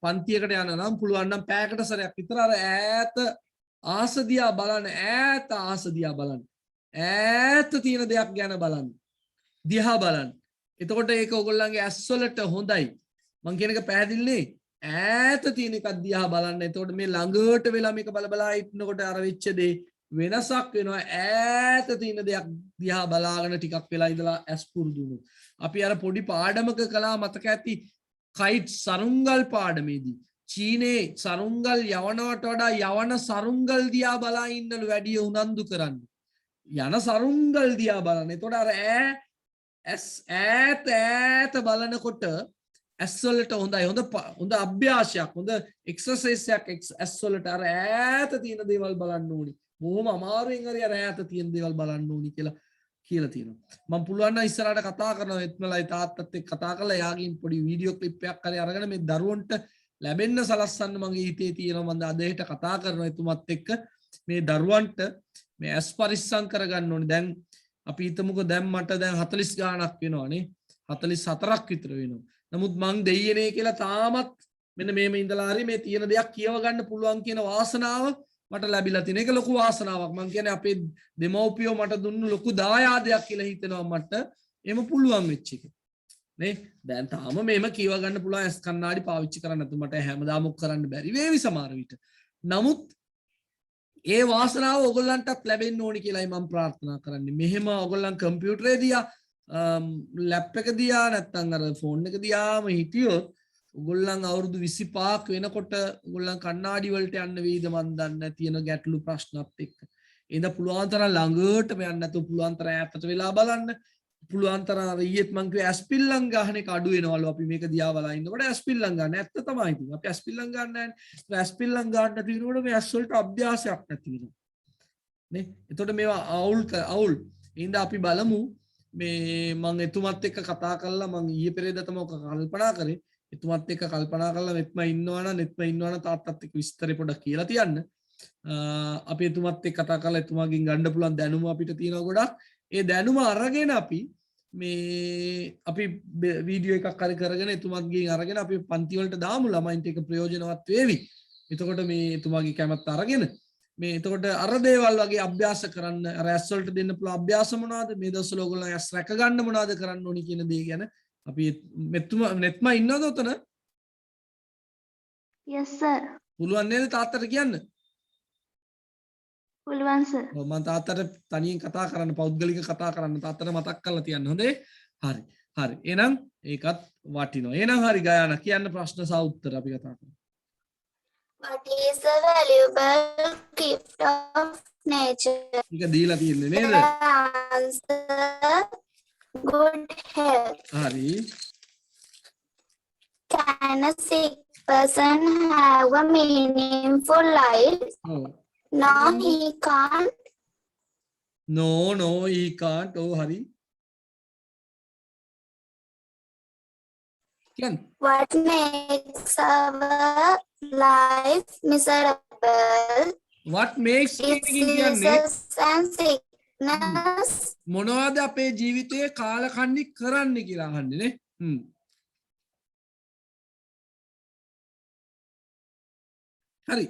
පන්තියකට යන නම් පුළුවන් නම් පැයකට සැරයක් විතර අර ඈත ආසදියා බලන්න ඈත තියෙන දෙයක් ගැන බලන්න දිහා බලන්න. එතකොට ඒක ඔයගොල්ලන්ගේ ඇස් වලට හොඳයි. මං කියන එක පැහැදිලිනේ. ඈත තියෙන එකක් දිහා බලන්න. එතකොට මේ ළඟට වෙලා මේක බලබලා ඉන්නකොට අර වෙච්ච දේ වෙනසක් වෙනවා. ඈත තියෙන දෙයක් දිහා බලාගෙන ටිකක් වෙලා ඉඳලා ඇස් පුරුදු වුණොත්. අපි අර පොඩි පාඩමක කළා මතක ඇති කයිට් සරුංගල් පාඩමේදී චීනේ සරුංගල් යවනවට වඩා යවන සරුංගල් දිහා බලා ඉන්නලු වැඩි උනන්දු කරන්න. යන සරුංගල් දිහා බලන්න. එතකොට අර ඈත බලනකොට ඇස් වලට හොඳයි. හොඳ අභ්‍යාසයක්, හොඳ එක්සර්සයිස් එකක් ඇස් වලට අර ඈත තියෙන දේවල් බලන්න ඕනි. බොහොම අමාරුවෙන් හරි අර ඈත තියෙන දේවල් බලන්න ඕනි කියලා තියෙනවා. මම පුළුවන් නම් ඉස්සරහට කතා කරනවා එත්මලයි තාත්තත් එක්ක කතා කරලා යාගින් පොඩි වීඩියෝ ක්ලිප් එකක් හරි අරගෙන මේ දරුවන්ට ලැබෙන්න සලස්සන්න මගේ හිතේ තියෙනවා. මම අද හෙට කතා කරනවා එතුමත් එක්ක මේ දරුවන්ට මේ ඇස් පරිස්සම් කරගන්න ඕනේ. දැන් අපි හිතමුකෝ දැන් මට දැන් 40 ගාණක් වෙනවානේ. 44ක් විතර වෙනවා. නමුත් මං දෙයියනේ කියලා තාමත් මෙන්න මේම ඉඳලා හරි මේ තියෙන දෙයක් කියව ගන්න පුළුවන් කියන වාසනාව මට ලැබිලා තියෙන එක ලොකු වාසනාවක්. මං කියන්නේ අපේ දෙමව්පියෝ මට දුන්නු ලොකු දායාදයක් කියලා හිතෙනවා මට. එහෙම පුළුවන් වෙච්ච එක. නේ? දැන් තාම මේම කියව ගන්න පුළුවන් ඇස් කණ්ණාඩි පාවිච්චි කරන්න නැතු මට හැමදාම කරන්න බැරි වේවි සමහර විට. නමුත් ඒ වාසනාව ඔයගොල්ලන්ටත් ලැබෙන්න ඕනි කියලායි මම ප්‍රාර්ථනා කරන්නේ. මෙහෙම ඔයගොල්ලන් කම්පියුටරේ දිහා ලැප් එක දිහා නැත්නම් අර ෆෝන් එක දිහාම හිටියොත් ඔයගොල්ලන් අවුරුදු 25ක් වෙනකොට ඔයගොල්ලන් කණ්ණාඩි වලට යන්න වෙයිද මන් දන්නේ තියෙන ගැටලු ප්‍රශ්නත් එක්ක. එහෙනම් පුළුවන් තරම් ළඟටම යන්න නැතුව පුළුවන් තරම් ඈතට වෙලා බලන්න. පුළුවන් තරම් අර ඊයේත් මං කිව්වා ඇස්පිල්ලම් ගන්න එක අඩු වෙනවලු අපි මේක දිහා බලලා ඉන්නකොට ඇස්පිල්ලම් ගන්න ඇත්ත තමයි ඉතින්. අපි ඇස්පිල්ලම් ගන්න නැහැ. ඇස්පිල්ලම් ගන්න නැති වෙනකොට මේ ඇස් වලට අභ්‍යාසයක් නැති වෙනවා. නේ? එතකොට මේවා අවුල්. එහෙනම් අපි බලමු මේ මම එතුමත් එක්ක කතා කරලා මම ඊයේ පෙරේද තමයි කල්පනා කරේ. එතුමත් එක්ක කල්පනා කරලා නෙත්ම ඉන්නවනම් තාත්තත් එක්ක විස්තරේ පොඩක් කියලා තියන්න. අපි එතුමත් එක්ක කතා කරලා එතුමාගෙන් ගන්න පුළුවන් දැනුම අපිට තියෙනවා ගොඩක්. ඒ දැනුම අරගෙන අපි මේ අපි වීඩියෝ එකක් හරි කරගෙන එතුමත්ගෙන් අරගෙන අපි පන්ති වලට දාමු ළමයින්ට ඒක ප්‍රයෝජනවත් වේවි. එතකොට මේ එතුමාගේ කැමැත්ත අරගෙන මේ එතකොට අර දේවල් වගේ අභ්‍යාස කරන්න අර ඇස් වලට දෙන්න පුළුවන් අභ්‍යාස මොනවද මේ දවස්වල ඔයගොල්ලෝ ඇස් රැක ගන්න මොනවද කරන්න ඕනි කියන දේ ගැන අපි නෙත්මා ඉන්නවද උතන? Yes sir. පුළුවන් නේද තාත්තට කියන්න? පුළුවන් sir. ඔව් මම තාත්තට තනියෙන් කතා කරන්න පෞද්ගලික කතා කරන්න තාත්තට මතක් කරලා තියන්න හොඳේ? හරි. එහෙනම් ඒකත් වටිනවා. එහෙනම් හරි ගයානා කියන්න ප්‍රශ්න සහ උත්තර අපි කතා කරමු. What is the valuable gift of nature. ඒක දීලා තියෙන්නේ The නේද? answer good health. හරි. Can a sick person have a meaningful life? ඔව්. No, he can't. No, he can't. ඔව් හරි. කියන්න. What makes our life miserable? What makes එකකින් කියන්නේ Diseases and sickness. මොනවද අපේ ජීවිතයේ කාලකන්ණි කරන්න කියලා අහන්නේ නේ. හරි.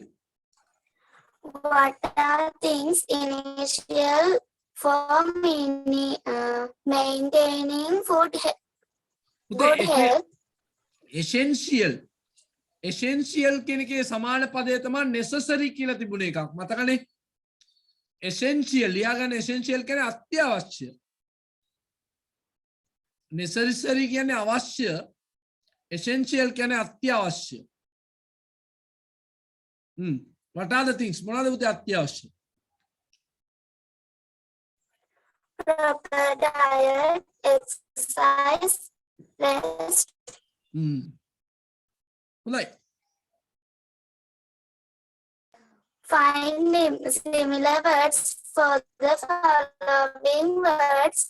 What are things initial for maintaining good health? essential කියන එකේ සමාන පදය තමයි necessary කියලා තිබුණ එකක්. මතකනේ? essential ලියාගන්න essential කියන්නේ අත්‍යවශ්‍ය. necessary කියන්නේ අවශ්‍ය. essential කියන්නේ අත්‍යවශ්‍ය. What are the things? මොනවාද පුතේ අත්‍යවශ්‍ය? Proper diet, exercise, rest. හොඳයි. Find similar words for the following words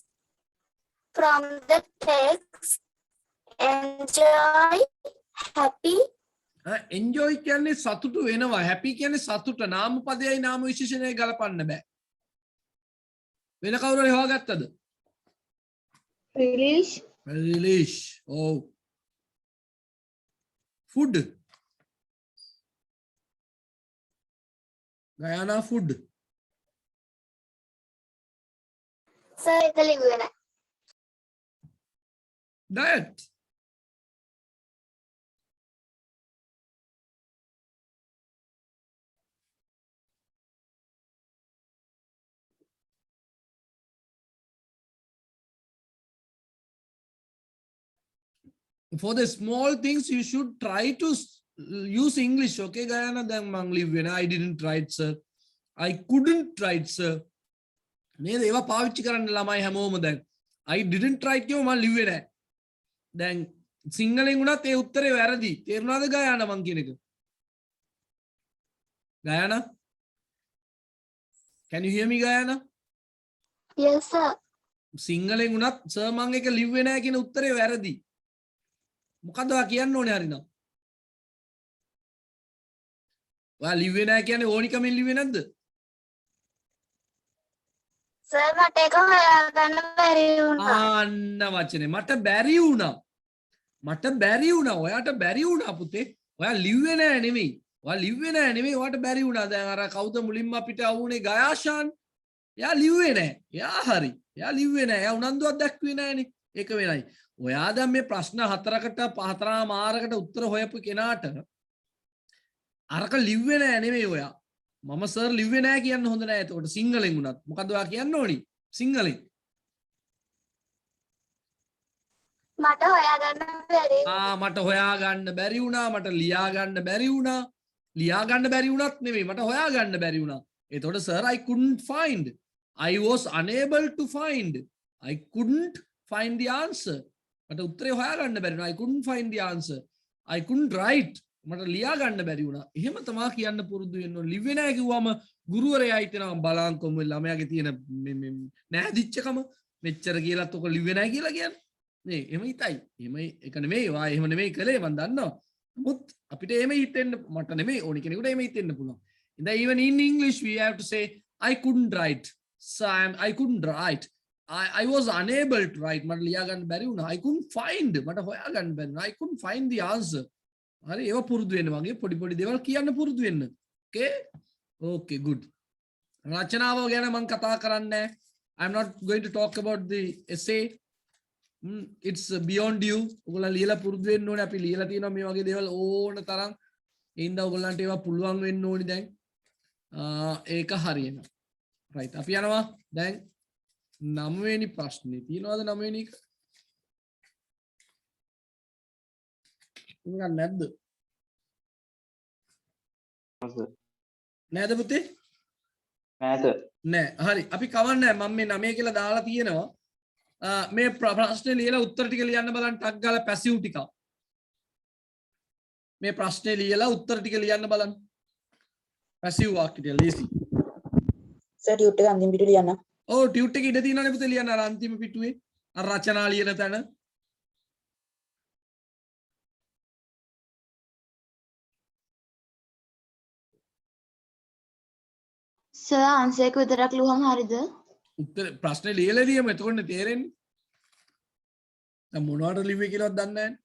from the text. Enjoy, happy, enjoy කියන්නේ සතුටු වෙනවා. happy කියන්නේ සතුට. නාම පදයයි නාම විශේෂණයයි ගලපන්න බෑ. වෙන කවුරු හරි හොයාගත්තද? relish. Oh. Food. Guyana food. sir, italy Diet. For the small things, you should try to use English. Okay, Guyana, then mang live when I didn't try it, sir. I couldn't try it, sir. නේද? ඒවා පාවිච්චි කරන්න ළමයි හැමෝම දැන්. I didn't try it කියව මම ලිව්වේ නැහැ. දැන් සිංහලෙන් වුණත් ඒ උත්තරේ වැරදි. තේරුණාද ගයානා මං කියන එක? ගයානා? Can you hear me ගයානා? Yes, sir. සිංහලෙන් වුණත් සර් මං එක ලිව්වේ නැහැ කියන උත්තරේ වැරදි. මොකද්ද ඔයා කියන්න ඕනේ හරිනම්? ඔයා ලිව්වේ නැහැ කියන්නේ ඕනිකමින් ලිව්වේ නැද්ද? sir, මට ඒක හොයාගන්න බැරි වුණා. අන්න වචනේ මට බැරි වුණා. මට බැරි වුණා. ඔයාට බැරි වුණා පුතේ. ඔයා ලිව්වේ නැහැ නෙමෙයි. ඔයා ලිව්වේ නැහැ නෙමෙයි. ඔයාට බැරි වුණා. දැන් අර කවුද මුලින්ම අපිට අහුනේ ගයාෂාන්. එයා ලිව්වේ නැහැ. එයා හරි. එයා ලිව්වේ නැහැ. එයා උනන්දුවක් දැක්ුවේ නැහනේ. ඒක වෙනයි. ඔයා දැන් මේ ප්‍රශ්න හතරකට උත්තර හොයපු කෙනාට අරක ලිව්වේ නැහැ නෙමෙයි ඔයා. මම සර් ලිව්වේ නැහැ කියන්න හොඳ නැහැ. එතකොට සිංහලෙන් උනත් මොකද ඔයා කියන්න ඕනි? සිංහලෙන්. මට හොයාගන්න බැරි. මට හොයාගන්න බැරි වුණා. මට ලියාගන්න බැරි වුණා. ලියාගන්න බැරි වුණත් නෙමෙයි. මට හොයාගන්න බැරි වුණා. එතකොට sir I couldn't find. I was unable to find. I couldn't find the answer. මට උත්තරේ හොයාගන්න බැරි වුණා. I couldn't find the answer. I couldn't write. මට ලියා ගන්න බැරි වුණා. එහෙම තමයි කියන්න පුරුදු වෙන්න ඕනේ. ලිව්වේ නැහැ කිව්වම ගුරුවරයා හිතනවා බලංකොම ළමයාගේ තියෙන මේ නැහැදිච්චකම මෙච්චර කියලාත් ඔක ලිව්වේ නැහැ කියලා කියන්නේ. නේ එහෙම හිතයි. එහෙම ඒක නෙමෙයි. වා එහෙම නෙමෙයි කළේ මම දන්නවා. නමුත් අපිට එහෙම හිතෙන්න මට නෙමෙයි ඕනි කෙනෙකුට එහෙම හිතෙන්න පුළුවන්. ඉතින් even in English we have to say I couldn't write. So I couldn't write. I was unable to write. මට ලියා ගන්න බැරි වුණා. I couldn't find. මට හොයා ගන්න බැරි වුණා. I couldn't find the answer. හරි ඒව පුරුදු වෙන්න වගේ පොඩි පොඩි දේවල් කියන්න පුරුදු වෙන්න. Okay good. රචනාව ගැන මම කතා කරන්නේ. I'm not going to talk about the essay. It's beyond you. ඔයගොල්ලෝ ලියලා පුරුදු වෙන්න ඕනේ. අපි ලියලා තියෙනවා මේ වගේ දේවල් ඕන තරම්. ඒ හින්දා ඔයගොල්ලන්ට ඒවා පුළුවන් වෙන්න ඕනි දැන්. ඒක හරියනවා. right. අපි යනවා දැන් 9 වෙනි ප්‍රශ්නේ. තියෙනවද 9 වෙනි එක? ඉතින් නැද්ද? නේද පුතේ? නෑ සර්. නෑ හරි අපි කවන්නේ මම මේ 9 කියලා දාලා තියෙනවා. මේ ප්‍රශ්නේ ලියලා උත්තර ටික ලියන්න බලන්න ටක් ගාලා පැසිව් ටික. මේ ප්‍රශ්නේ ලියලා උත්තර ටික ලියන්න බලන්න. පැසිව් වාක්‍ය ටික ලේසි. සර් ටියුට් එක අන්තිම පිටු ලියන්න. ඔව් ටියුට් එකේ ඉඳ තියෙනවනේ පුතේ ලියන්න අර අන්තිම පිටුවේ. අර රචනා ලියන තැන. සර් ආන්සර් එක විතරක් ලියුවම හරිද? උත්තර ප්‍රශ්නේ ලියලා ලියමු එතකොට තේරෙන්නේ. දැන් මොනවද ලිව්වේ කියලාවත් දන්නේ නැහැ.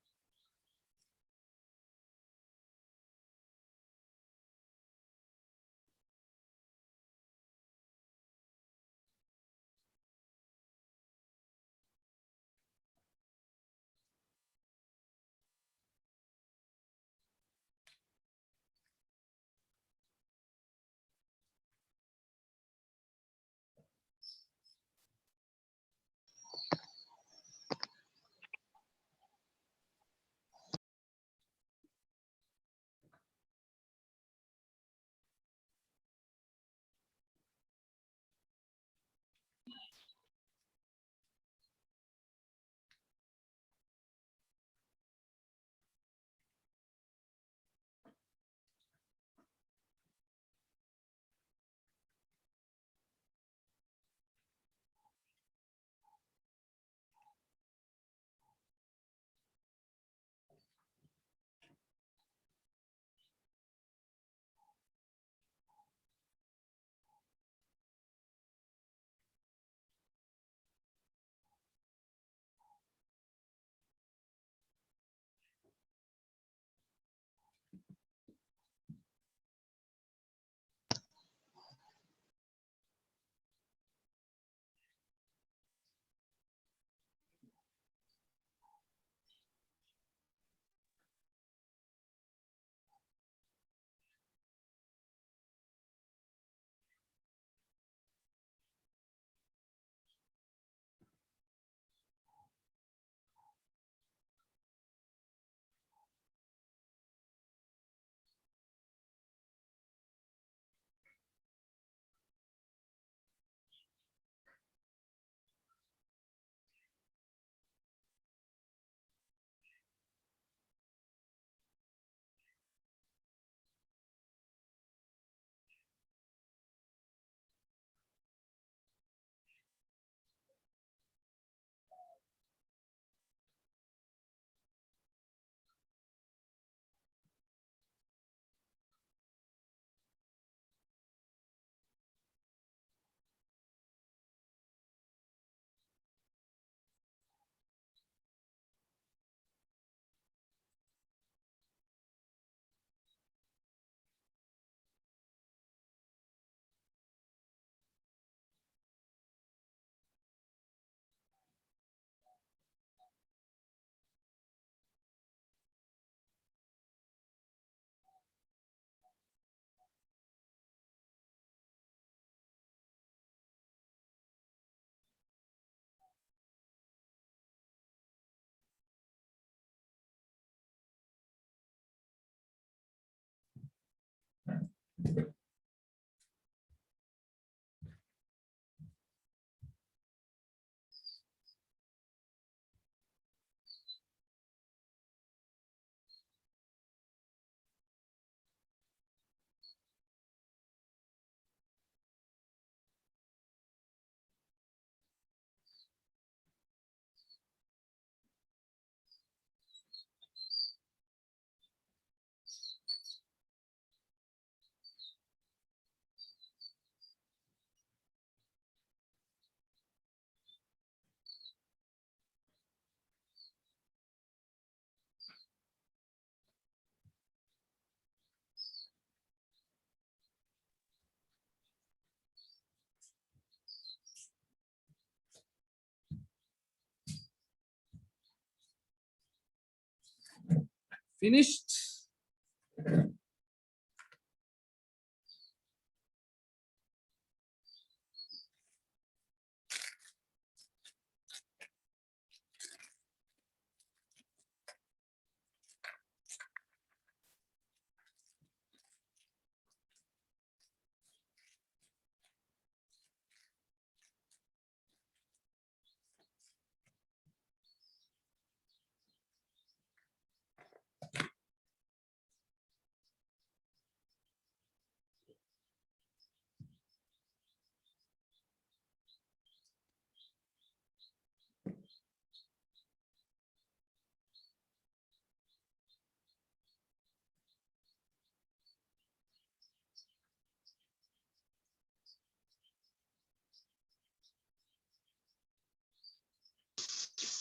Finished.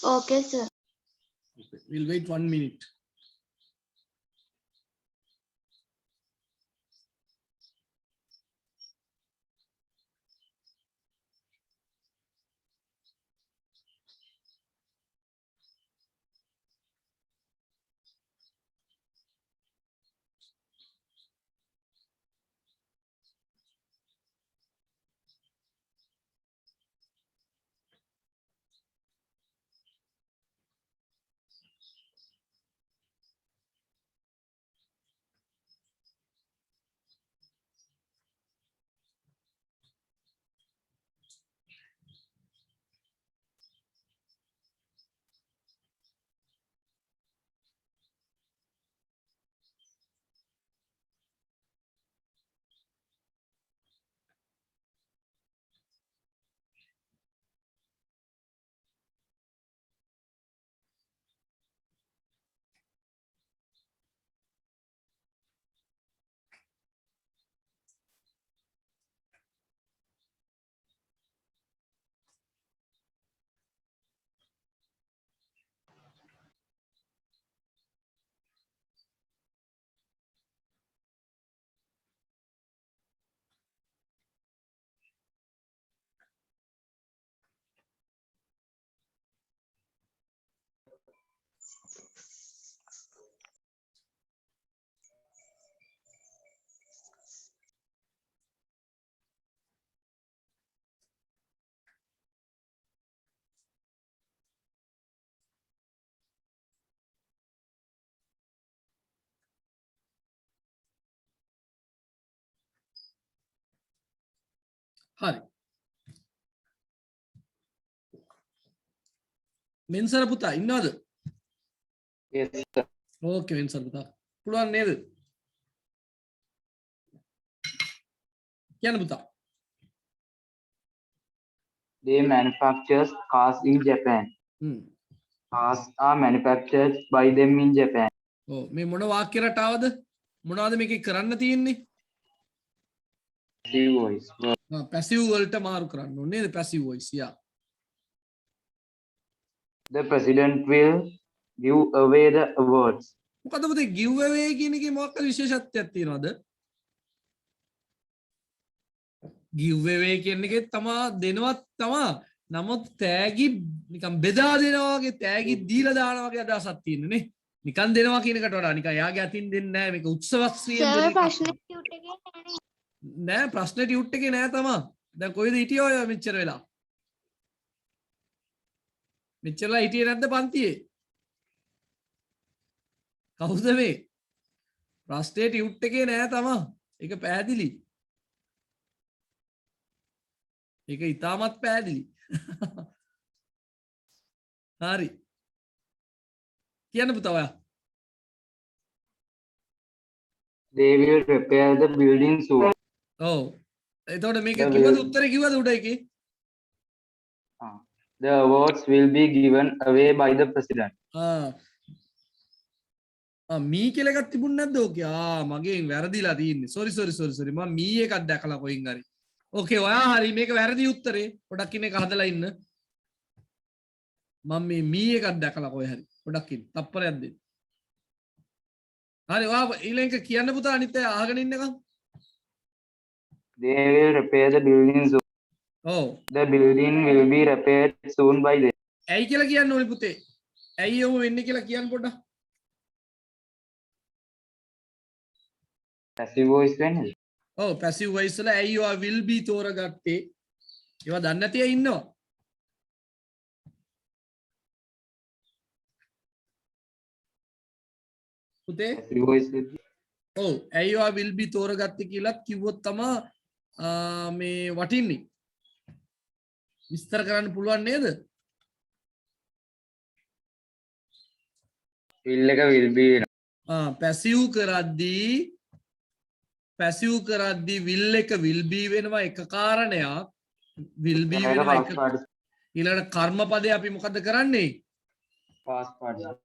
Okay, sir. Okay, we'll wait 1 minute. හරි. මෙන්සර පුතා ඉන්නවද? Yes, sir. ඕකේ මෙන්සර පුතා. පුළුවන් නේද? කියන්න පුතා. They manufacture cars in Japan. Hmm. Cars are manufactured by them in Japan. ඔව් මේ මොන වාක්‍ය රටාවද? මොනවද මේකේ කරන්න තියෙන්නේ? Passive voice. පැසිව් වලට මාරු කරන්න ඕනේ නේද? Passive voice. යා. The president will give away the awards. මොකද පුතේ give away කියන එකේ මොකක්ද විශේෂත්වයක් තියෙනවද? give away කියන එකේ තමා දෙනවත් තමා. නමුත් තෑගි නිකන් බෙදා දෙනවා වගේ තෑගි දීලා දානවා වගේ අදහසක් තියෙන්නේ නේ. නිකන් දෙනවා කියන එකට වඩා නිකන් යාගේ අතින් දෙන්නේ නැහැ. මේක උත්සවස්ත්‍රියෙන් Sir, දෙන එකක්. ප්‍රශ්න ටියුට් එකේ නැහැ. නෑ ප්‍රශ්න ටියුට් එකේ නෑ තමා. දැන් කොහෙද හිටියේ ඔය මෙච්චර වෙලා? මෙච්චරලා හිටියේ නැද්ද පන්තියේ? කවුද මේ? ප්‍රශ්නේ ටියුට් එකේ නෑ තමා. ඒක පැහැදිලි. ඒක ඉතාමත් පැහැදිලි. හරි. කියන්න පුතා ඔයා. They will repair the building soon. ඔව්. එතකොට මේක කිව්වද උත්තරේ කිව්වද උඩ එකේ? The awards will be given away by the president. මී කියලා එකක් තිබුණ නැද්ද ඕකේ? මගෙන් වැරදිලා තියෙන්නේ. sorry මම මී එකක් දැකලා කොයින් හරි. ඕකේ ඔයා හරි මේක වැරදි උත්තරේ. පොඩක් ඉන්න එක හදලා ඉන්න. මම මේ මී එකක් දැකලා කොයි හරි. පොඩක් ඉන්න. තප්පරයක් දෙන්න. හරි ඔයා ඊළඟ කියන්න පුතා අනිත් අය අහගෙන ඉන්නකම්. They will repair the building soon. ඔව්. The building will be repaired soon by them. ඇයි කියලා කියන්න ඕනේ පුතේ. ඇයි ඔහොම වෙන්නේ කියලා කියන්න පොඩ්ඩක්. Passive voice වෙන්නේ. ඔව් පැසිව් වොයිස් වල ඇයි ඔයා will be තෝරගත්තේ? ඒවා දන්නේ නැති අය ඉන්නවා. පුතේ Passive voice will be. ඔව් ඇයි ඔයා will be තෝරගත්තේ කියලා කිව්වොත් තමයි මේ වටින්නේ. විස්තර කරන්න පුළුවන් නේද? Will එක will be. පැසිව් කරද්දී will එක will be වෙනවා එක කාරණයක්. will be වෙනවා එක. ඊළඟ කර්මපදේ අපි මොකද කරන්නේ? Past participle.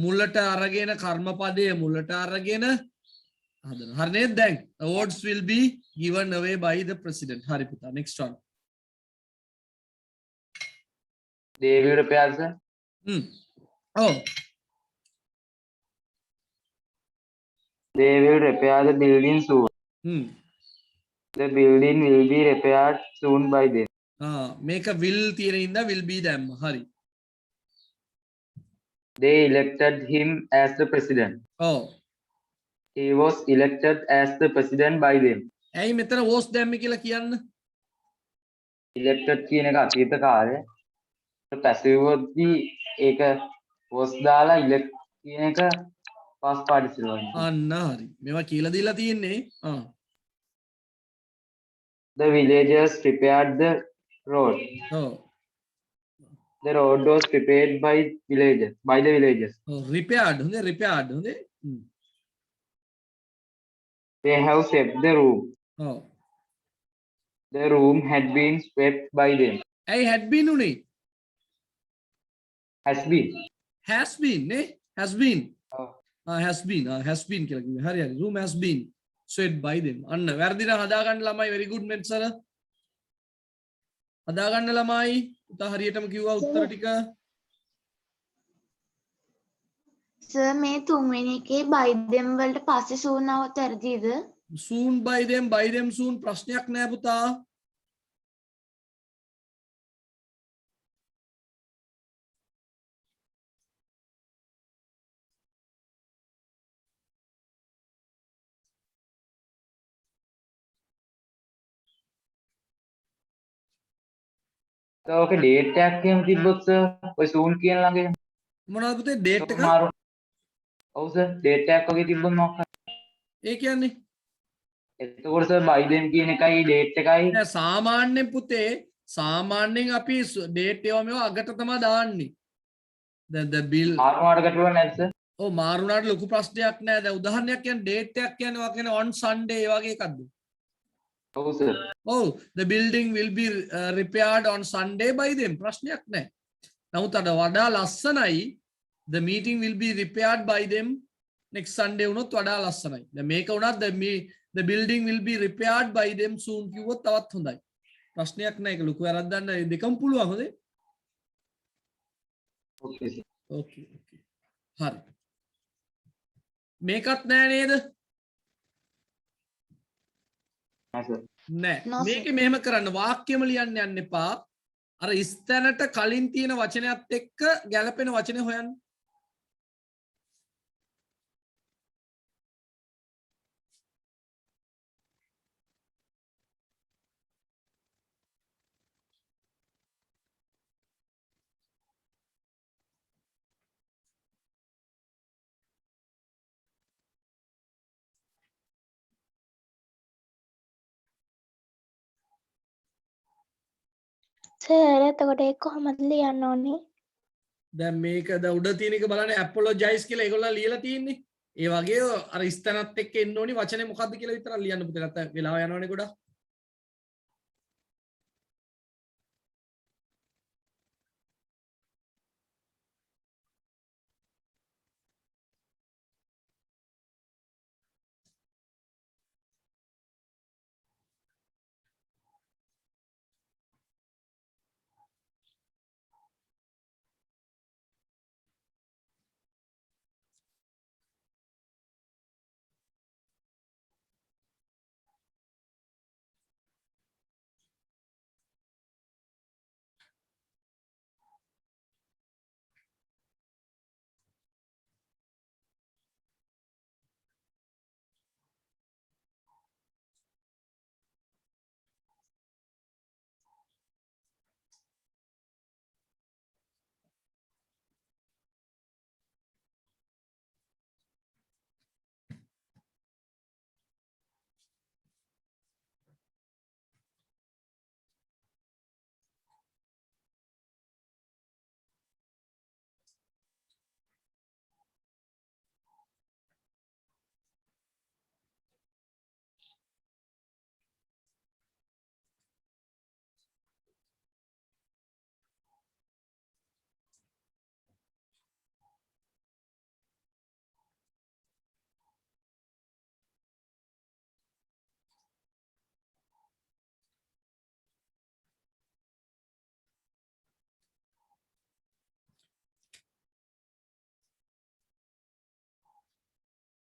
මුලට අරගෙන කර්මපදය මුලට අරගෙන හදන. හරි නේද දැන්? awards will be given away by the president. හරි පුතා next one. They will repair the. Oh, They will repair the building soon. The building will be repaired soon by them. මේක will තියෙන ඉඳ will be දැම්ම. හරි. They elected him as the president. ඔව්. He was elected as the president by them. ඇයි මෙතන was දැම්මේ කියලා කියන්න? Elected කියන එක අතීත කාලේ. passive වලදී ඒක was දාලා elect කියන එක past participle වලින්. අන්න හරි. මේවා කියලා දීලා තියෙන්නේ. The villagers prepared the road. ඔව්. The road was prepared by the villagers. repaired හොඳේ repaired හොඳේ. They have swept the room. ඔව්. The room had been swept by them. ඇයි had been උනේ? Has been. has been නේ? has been. Oh. has been කියලා කිව්වේ. හරි හරි. room has been swept by them. අන්න වැරදි නම් හදා ගන්න ළමයි very good මෙන්සර. හදා ගන්න ළමයි. උතා හරියටම කිව්වා උත්තර ටික. සර් මේ තුන්වෙනි එකේ by them වලට පස්සේ soon આવත් වැරදිද? soon by them soon ප්‍රශ්නයක් නෑ පුතා. So okay date එකක් එහෙම තිබ්බොත් sir ඔය soon කියන ළඟ එහෙම මොනවද පුතේ date එක? මාරු. ඔව් sir date එකක් වගේ තිබ්බොත් මොකක්ද? ඒ කියන්නේ එතකොට sir by them කියන එකයි date එකයි නෑ සාමාන්‍යයෙන් පුතේ සාමාන්‍යයෙන් අපි date ඒවා මේවා අගට තමයි දාන්නේ. දැන් the bill මාරුවාට ගැටලුවක් නැද්ද sir? ඔව් මාරුනාට ලොකු ප්‍රශ්නයක් නෑ. දැන් උදාහරණයක් කියන්නේ date එකක් කියන්නේ ඔයා කියන්නේ on Sunday ඒ වගේ එකක්ද? ඔව් sir. Oh, the building will be repaired on Sunday by them. ප්‍රශ්නයක් නැහැ. නමුත් අර වඩා ලස්සනයි the meeting will be repaired by them next Sunday වුණොත් වඩා ලස්සනයි. දැන් මේක වුණත් the building will be repaired by them soon කිව්වොත් තවත් හොඳයි. ප්‍රශ්නයක් නැහැ. ඒක ලොකු වැරද්දක් නැහැ. දෙකම පුළුවන් හොඳේ. Okay sir. Okay. හරි. මේකත් නැහැ නේද? Yes sir. නෑ No, sir. මේක මෙහෙම කරන්න වාක්‍යම ලියන්න යන්න එපා. අර ස්තැනට කලින් තියෙන වචනයත් එක්ක ගැලපෙන වචනේ හොයන්න. සර් එතකොට ඒක කොහොමද ලියන්න ඕනේ? දැන් මේක ද උඩ තියෙන එක බලන්න apologize කියලා ඒගොල්ලෝ ලියලා තියෙන්නේ. ඒ වගේ අර ස්තැනත් එක්ක එන්න ඕනි වචනේ මොකද්ද කියලා විතරක් ලියන්න පුතේ. නැත්නම් වෙලාව යනවනේ ගොඩක්.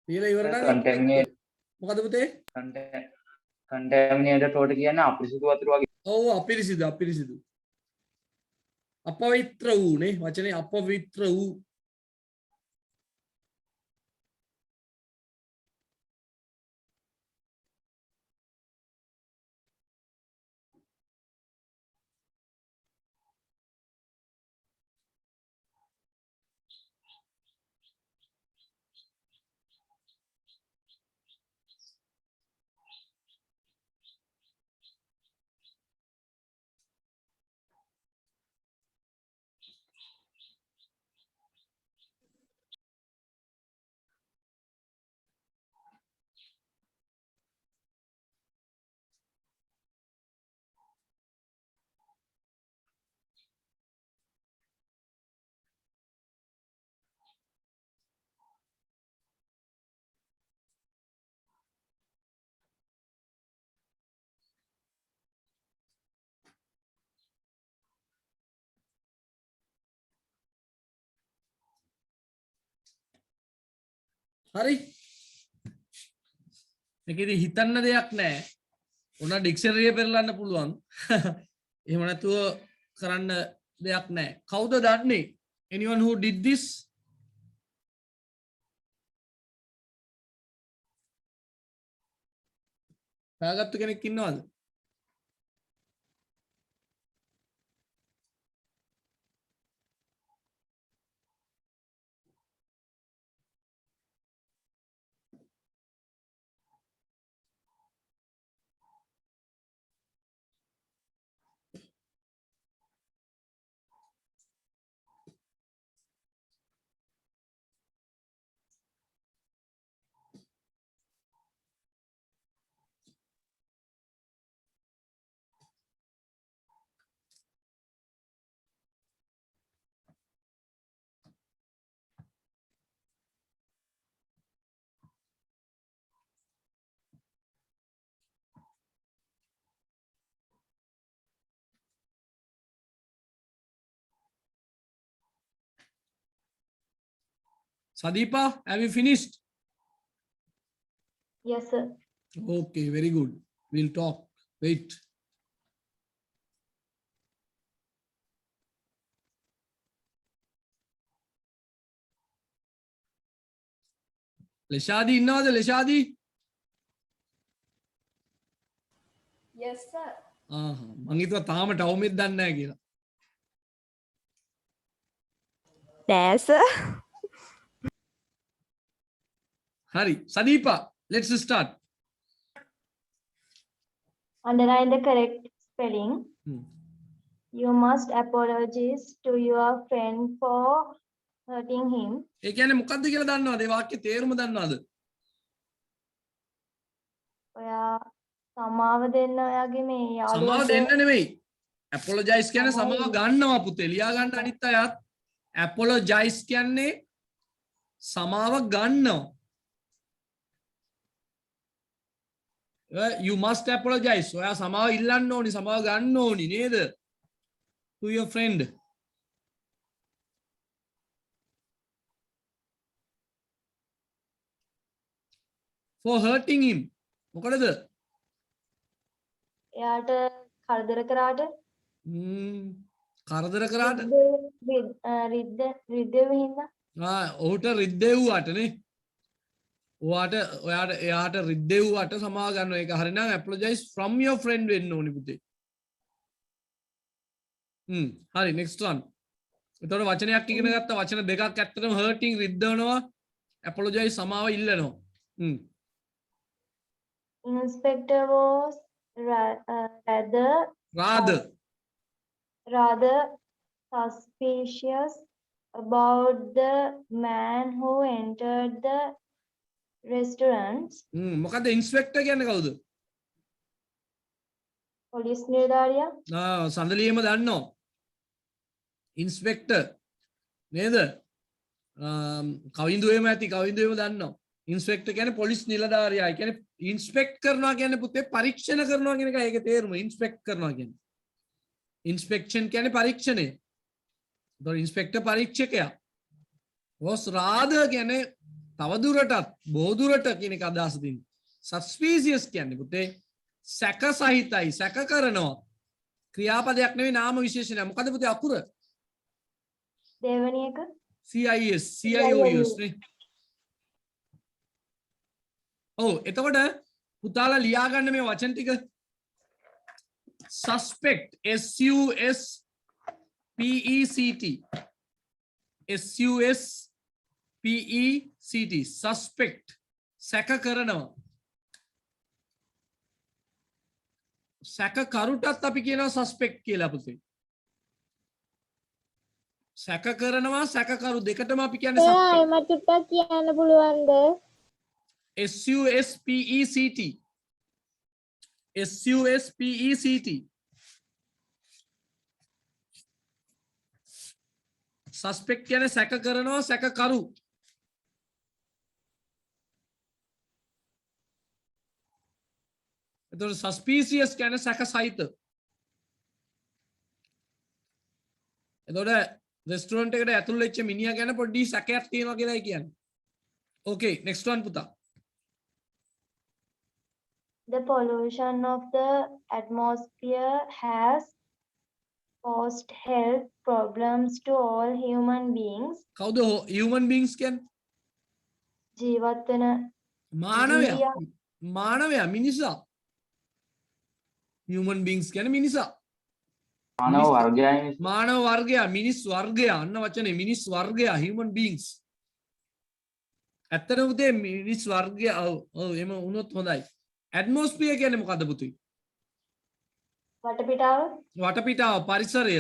ලියලා ඉවර නම් contaminate මොකද පුතේ? contaminated water කියන්නේ අපිරිසිදු වතුර වගේ. ඔව් අපිරිසිදු. අපවිත්‍ර වූ නේ වචනේ අපවිත්‍ර වූ. හරි මේකෙදි හිතන්න දෙයක් නැහැ ඕන ඩික්ෂනරි එක පෙරලන්න පුළුවන් එහෙම නැතුව කරන්න දෙයක් නැහැ කවුද දන්නේ anyone who did this හොයාගත්තු කෙනෙක් ඉන්නවද Sadeepa, have you finished? Yes, sir. Okay, very good. We'll talk. Wait. Leshadi innawada Leshadi? Yes, sir. මං හිතුවා තාම ටවුමෙත් දන්නේ නැහැ කියලා. නෑ sir. Hari, Sadeepa, let's start. Underline the correct spelling. Hmm. You must apologize to your friend for hurting him. ඒ කියන්නේ මොකද්ද කියලා දන්නවද? ඒ වාක්‍යයේ තේරුම දන්නවද? ඔයා සමාව දෙන්න ඔයාගේ මේ සමාව යාළුවාට දෙන්න නෙමෙයි. apologize කියන්නේ සමාව ගන්නවා පුතේ. ලියා ගන්න අනිත් අයත් apologize කියන්නේ සමාව ගන්නවා. You must apologize. ඔයා සමාව ඉල්ලන්න ඕනි, සමාව ගන්න ඕනි නේද? To your friend. For hurting him. මොකටද? එයාට කරදර කරාට කරදර කරාට රිද්දෙව හින්දා ඔහුට රිද්දෙව්වට නේ. ඔයාට එයාට රිද්දෙව්වට සමාව ගන්න එක හරිනම් apologize from your friend වෙන්න ඕනි පුතේ. හරි next one. එතකොට වචනයක් ඉගෙන ගත්තා වචන දෙකක් ඇත්තටම hurting රිද්දවනවා apologize සමාව ඉල්ලනවා. Inspector was rather suspicious about the man who entered the restaurant. මොකද ඉන්ස්පෙක්ටර් කියන්නේ කවුද? පොලිස් නිලධාරියා. සඳලියම දන්නවා. ඉන්ස්පෙක්ටර් නේද? කවින්දුවේම ඇති කවින්දුවේම දන්නවා. ඉන්ස්පෙක්ටර් කියන්නේ පොලිස් නිලධාරියා. ඒ කියන්නේ ඉන්ස්පෙක්ට් කරනවා කියන්නේ පුතේ පරීක්ෂණ කරනවා කියන එක ඒකේ තේරුම. ඉන්ස්පෙක්ට් කරනවා කියන්නේ. ඉන්ස්පෙක්ෂන් කියන්නේ පරීක්ෂණය. ඒතකොට ඉන්ස්පෙක්ටර් පරීක්ෂකයා. was rather කියන්නේ තවදුරටත් බෝදුරට කියන එක අදහස තියෙනවා. සස්පීසියස් කියන්නේ පුතේ සැක සහිතයි සැක කරනවා. ක්‍රියාපදයක් නෙවෙයි නාම විශේෂණයක්. මොකද පුතේ අකුර? දෙවෙනි එක CIS නේ. ඔව් එතකොට පුතාලා ලියා ගන්න මේ වචන ටික. suspect SUSPECT suspect සැක කරනවා. සැකකරුටත් අපි කියනවා suspect කියලා පුතේ. සැක කරනවා සැකකරු දෙකටම අපි කියන්නේ suspect. මට චුට්ටක් කියන්න පුළුවන්ද? SUSPECT suspect කියන්නේ සැක කරනවා සැකකරු. එතකොට suspicious කියන්නේ සැක සහිත. එතකොට රෙස්ටුරන්ට් එකට ඇතුල් වෙච්ච මිනිහා ගැන පොඩි සැකයක් තියෙනවා කියලායි කියන්නේ. Okay, next one පුතා. The pollution of the atmosphere has caused health problems to all human beings. කවුද human beings කියන්නේ? ජීවත් වෙන මානවයා. මානවයා මිනිසා. human beings කියන්නේ මිනිසා. මානව වර්ගයයි. මානව වර්ගයා මිනිස් වර්ගයා අන්න වචනේ මිනිස් වර්ගයා human beings. ඇත්තටම පුතේ මිනිස් වර්ගයා ඔව් එම වුණොත් හොඳයි. ඇට්මොස්ෆියර් කියන්නේ මොකද්ද පුතේ? වටපිටාව වටපිටාව පරිසරය.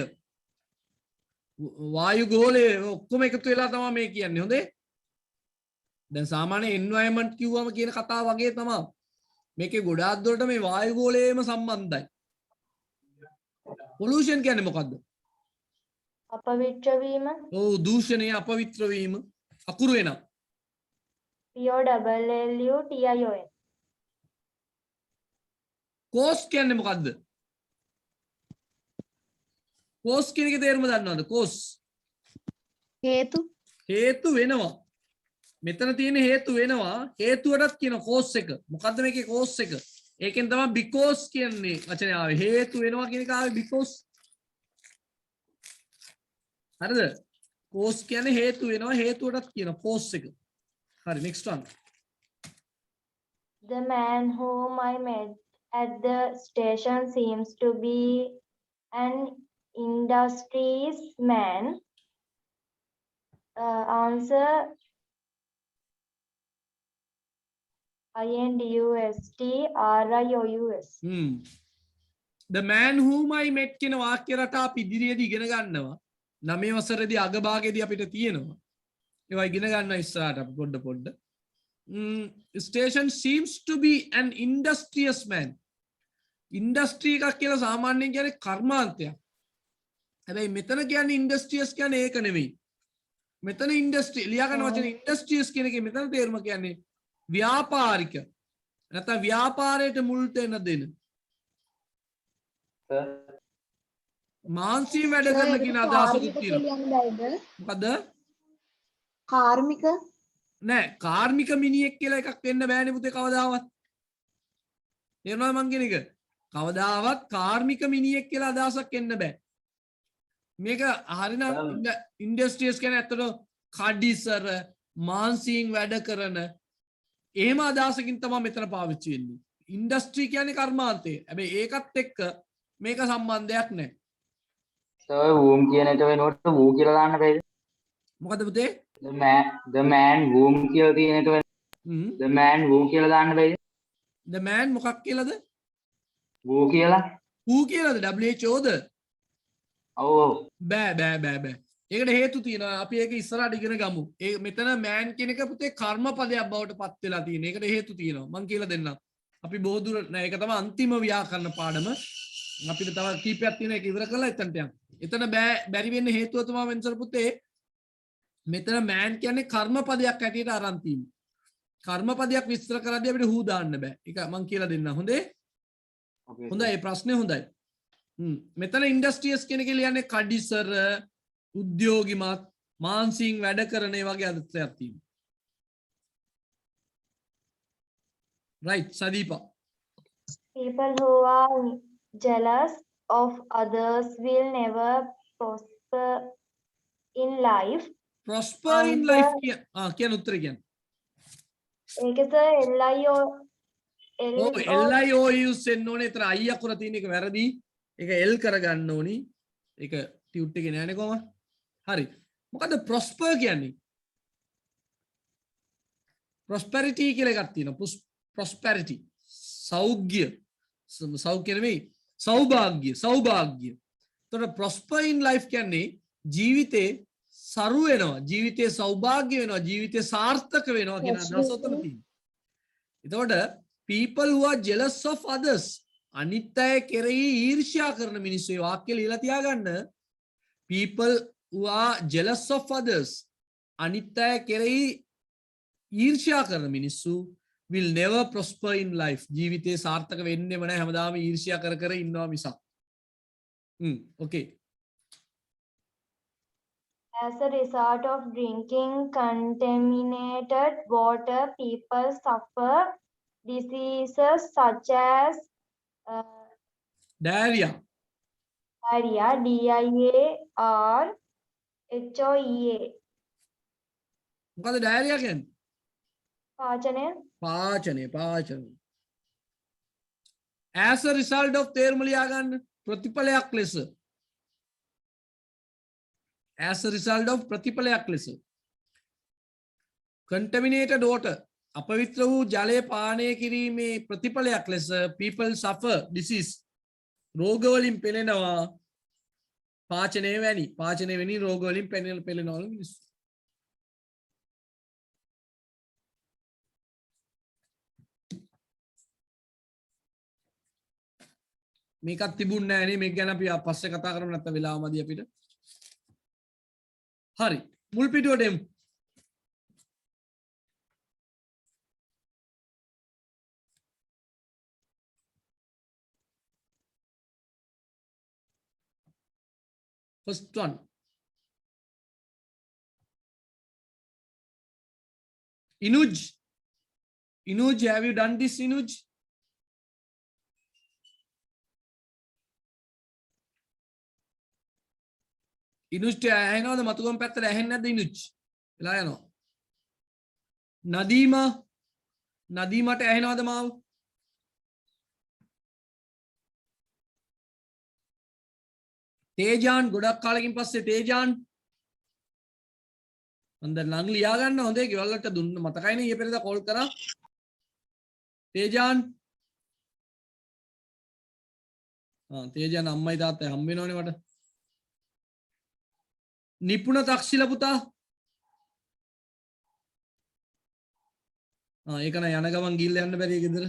වායු ගෝලය ඔක්කොම එකතු වෙලා තමයි මේ කියන්නේ. හොඳේ. දැන් සාමාන්‍ය එන්වයරන්මන්ට් කිව්වම කියන කතාව වගේ තමයි. මේකේ ගොඩාක් දුරට මේ වායු ගෝලයේම සම්බන්ධයි. පොලියුෂන් කියන්නේ මොකද්ද? අපවිත්‍ර වීම ඔව් දූෂණය අපවිත්‍ර වීම අකුරු වෙනවා. POLLUTION කෝස් කියන්නේ මොකද්ද? කෝස් කියන එකේ තේරුම දන්නවද? කෝස් හේතු හේතු වෙනවා. මෙතන තියෙන හේතු වෙනවා. හේතුවටත් කියන කෝස් එක. මොකද්ද මේකේ කෝස් එක? ඒකෙන් තමයි because කියන්නේ වචනේ ආවේ. හේතු වෙනවා කියන එක ආවේ because. හරිද? cause කියන්නේ හේතු වෙනවා. හේතුවටත් කියන cause එක. හරි next one. The man whom I met at the station seems to be an industrious man. Answer INDUSTRIOUS. The man whom I met කියන වාක්‍ය රටා අපි ඉදිරියේදී ඉගෙන ගන්නවා. 9 වසරේදී අගභාගයේදී අපිට තියෙනවා. ඒවා ඉගෙන ගන්න ඉස්සරහට අපි පොඩ. Station seems to be an industrious man. Industry එකක් කියලා සාමාන්‍යයෙන් කියන්නේ කර්මාන්තයක්. හැබැයි මෙතන කියන්නේ industrious කියන්නේ ඒක නෙවෙයි. මෙතන industry ලියා ගන්න වචනේ industrious කියන එකේ මෙතන තේරුම කියන්නේ ව්‍යාපාරික. නැත්නම් ව්‍යාපාරයට මුල් තැන දෙන. මානසික වැඩ කරන කියන අදහසකුත් තියෙනවා. මොකද? කාර්මික නෑ කාර්මික මිනිහෙක් කියලා එකක් වෙන්න බෑනේ පුතේ කවදාවත්. තේරුණාද මං කියන එක? කවදාවත් කාර්මික මිනිහෙක් කියලා අදහසක් එන්න බෑ. මේක හරිනම් ඉන්ඩස්ට්‍රියස් කියන්නේ ඇත්තට කඩිසර මානසික වැඩ කරන එහෙම අදහසකින් තමයි මෙතන පාවිච්චි වෙන්නේ. ඉන්ඩස්ට්‍රි කියන්නේ කර්මාන්තය. හැබැයි ඒකත් එක්ක මේක සම්බන්ධයක් නැහැ. සර් වූම් කියන එක වෙනකොට වූ කියලා දාන්න බැයිද? මොකද පුතේ? the man whom කියලා තියෙන එක the man who කියලා දාන්න බැයිද? the man මොකක් කියලාද? who කියලා. who කියලාද? WHO ද? ඔව්. බෑ. ඒකට හේතු තියෙනවා. අපි ඒක ඉස්සරහට ඉගෙන ගමු. ඒ මෙතන man කියන එක පුතේ කර්මපදයක් බවට පත් වෙලා තියෙන. ඒකට හේතු තියෙනවා. මං කියලා දෙන්නම්. අපි බොහෝ දුර නෑ ඒක තමයි අන්තිම ව්‍යාකරණ පාඩම. අපිට තව කීපයක් තියෙනවා ඒක ඉවර කරලා එතනට යන්න. එතන බැරි වෙන්න හේතුව තමයි වෙනසර පුතේ මෙතන man කියන්නේ කර්මපදයක් හැටියට අරන් තියෙන්නේ. කර්මපදයක් විස්තර කරද්දී අපිට හූ දාන්න බෑ. ඒක මං කියලා දෙන්නම්. හොඳේ? හොඳයි. මේ ප්‍රශ්නේ හොඳයි. මෙතන ඉන්ඩස්ට්‍රියස් කියන එක කියන්නේ කඩිසර උද්‍යෝගිමත් මානසික වැඩ කරන ඒ වගේ අර්ථයක් තියෙනවා. right Sadipa. People who are jealous of others will never prosper in life. Prosper in Answer. life කියන උත්තරේ කියන්න. ඒක සර් LIO ඔව් LIO use වෙන්න ඕනේ. ඒතර I අකුර තියෙන එක වැරදි. ඒක L කරගන්න ඕනි. ඒක ටියුට් එකේ නෑනේ කොහමද? හරි. මොකද prosper කියන්නේ? prosperity කියලා එකක් තියෙනවා. prosperity. සෞඛ්‍ය. සෞඛ්‍ය නෙමෙයි. සෞභාග්‍ය. එතකොට prosper in life කියන්නේ ජීවිතේ සරු වෙනවා. ජීවිතේ සෞභාග්‍ය වෙනවා. ජීවිතේ සාර්ථක වෙනවා කියන අදහස උතන තියෙනවා. එතකොට people who are jealous of others අනිත් අය කෙරෙහි ඊර්ෂ්‍යා කරන මිනිස්සු ඒ වාක්‍ය ලියලා තියාගන්න. people who are jealous of others අනිත් අය කෙරෙහි ඊර්ෂ්‍යා කරන මිනිස්සු will never prosper in life ජීවිතේ සාර්ථක වෙන්නේම නැහැ හැමදාම ඊර්ෂ්‍යා කර ඉන්නවා මිසක්. okay. As a result of drinking contaminated water, people suffer diseases such as diarrhea. diarrhea, DIARHOEA. මොකද diarrhea කියන්නේ? පාචනය. පාචනය. as a result of තේරුම ලියා ගන්න ප්‍රතිඵලයක් ලෙස. as a result of ප්‍රතිඵලයක් ලෙස. contaminated water අපවිත්‍ර වූ ජලය පානය කිරීමේ ප්‍රතිඵලයක් ලෙස people suffer disease රෝග වලින් පෙළෙනවා. පාචනය වැනි රෝග වලින් පෙළෙනවලු මිනිස්සු. මේකත් තිබුණේ නැහැ නේ. මේක ගැන අපි පස්සේ කතා කරමු නැත්නම් වෙලාව මදි අපිට. හරි. මුල් පිටුවට එමු. First one. Inuj, have you done this, Inuj? ඉනුජ්ට ඇහෙනවද? Matugama පැත්තට ඇහෙන්නේ නැද්ද ඉනුජ්? වෙලා යනවා. නදීමට ඇහෙනවද මාව? තේජාන් ගොඩක් කාලෙකින් පස්සේ තේජාන් අnder නම් ලියා ගන්න හොඳේ ගෙවල් වලට දුන්න මතකයිනේ ඊයේ පෙරේදා කෝල් කරා. තේජාන් තේජාන් අම්මයි තාත්තයි හම්බ වෙනවනේ මට. නිපුණ තක්ෂිල පුතා ඒක නෑ යන ගමන් ගිහිල්ලා යන්න බැරි ගෙදර.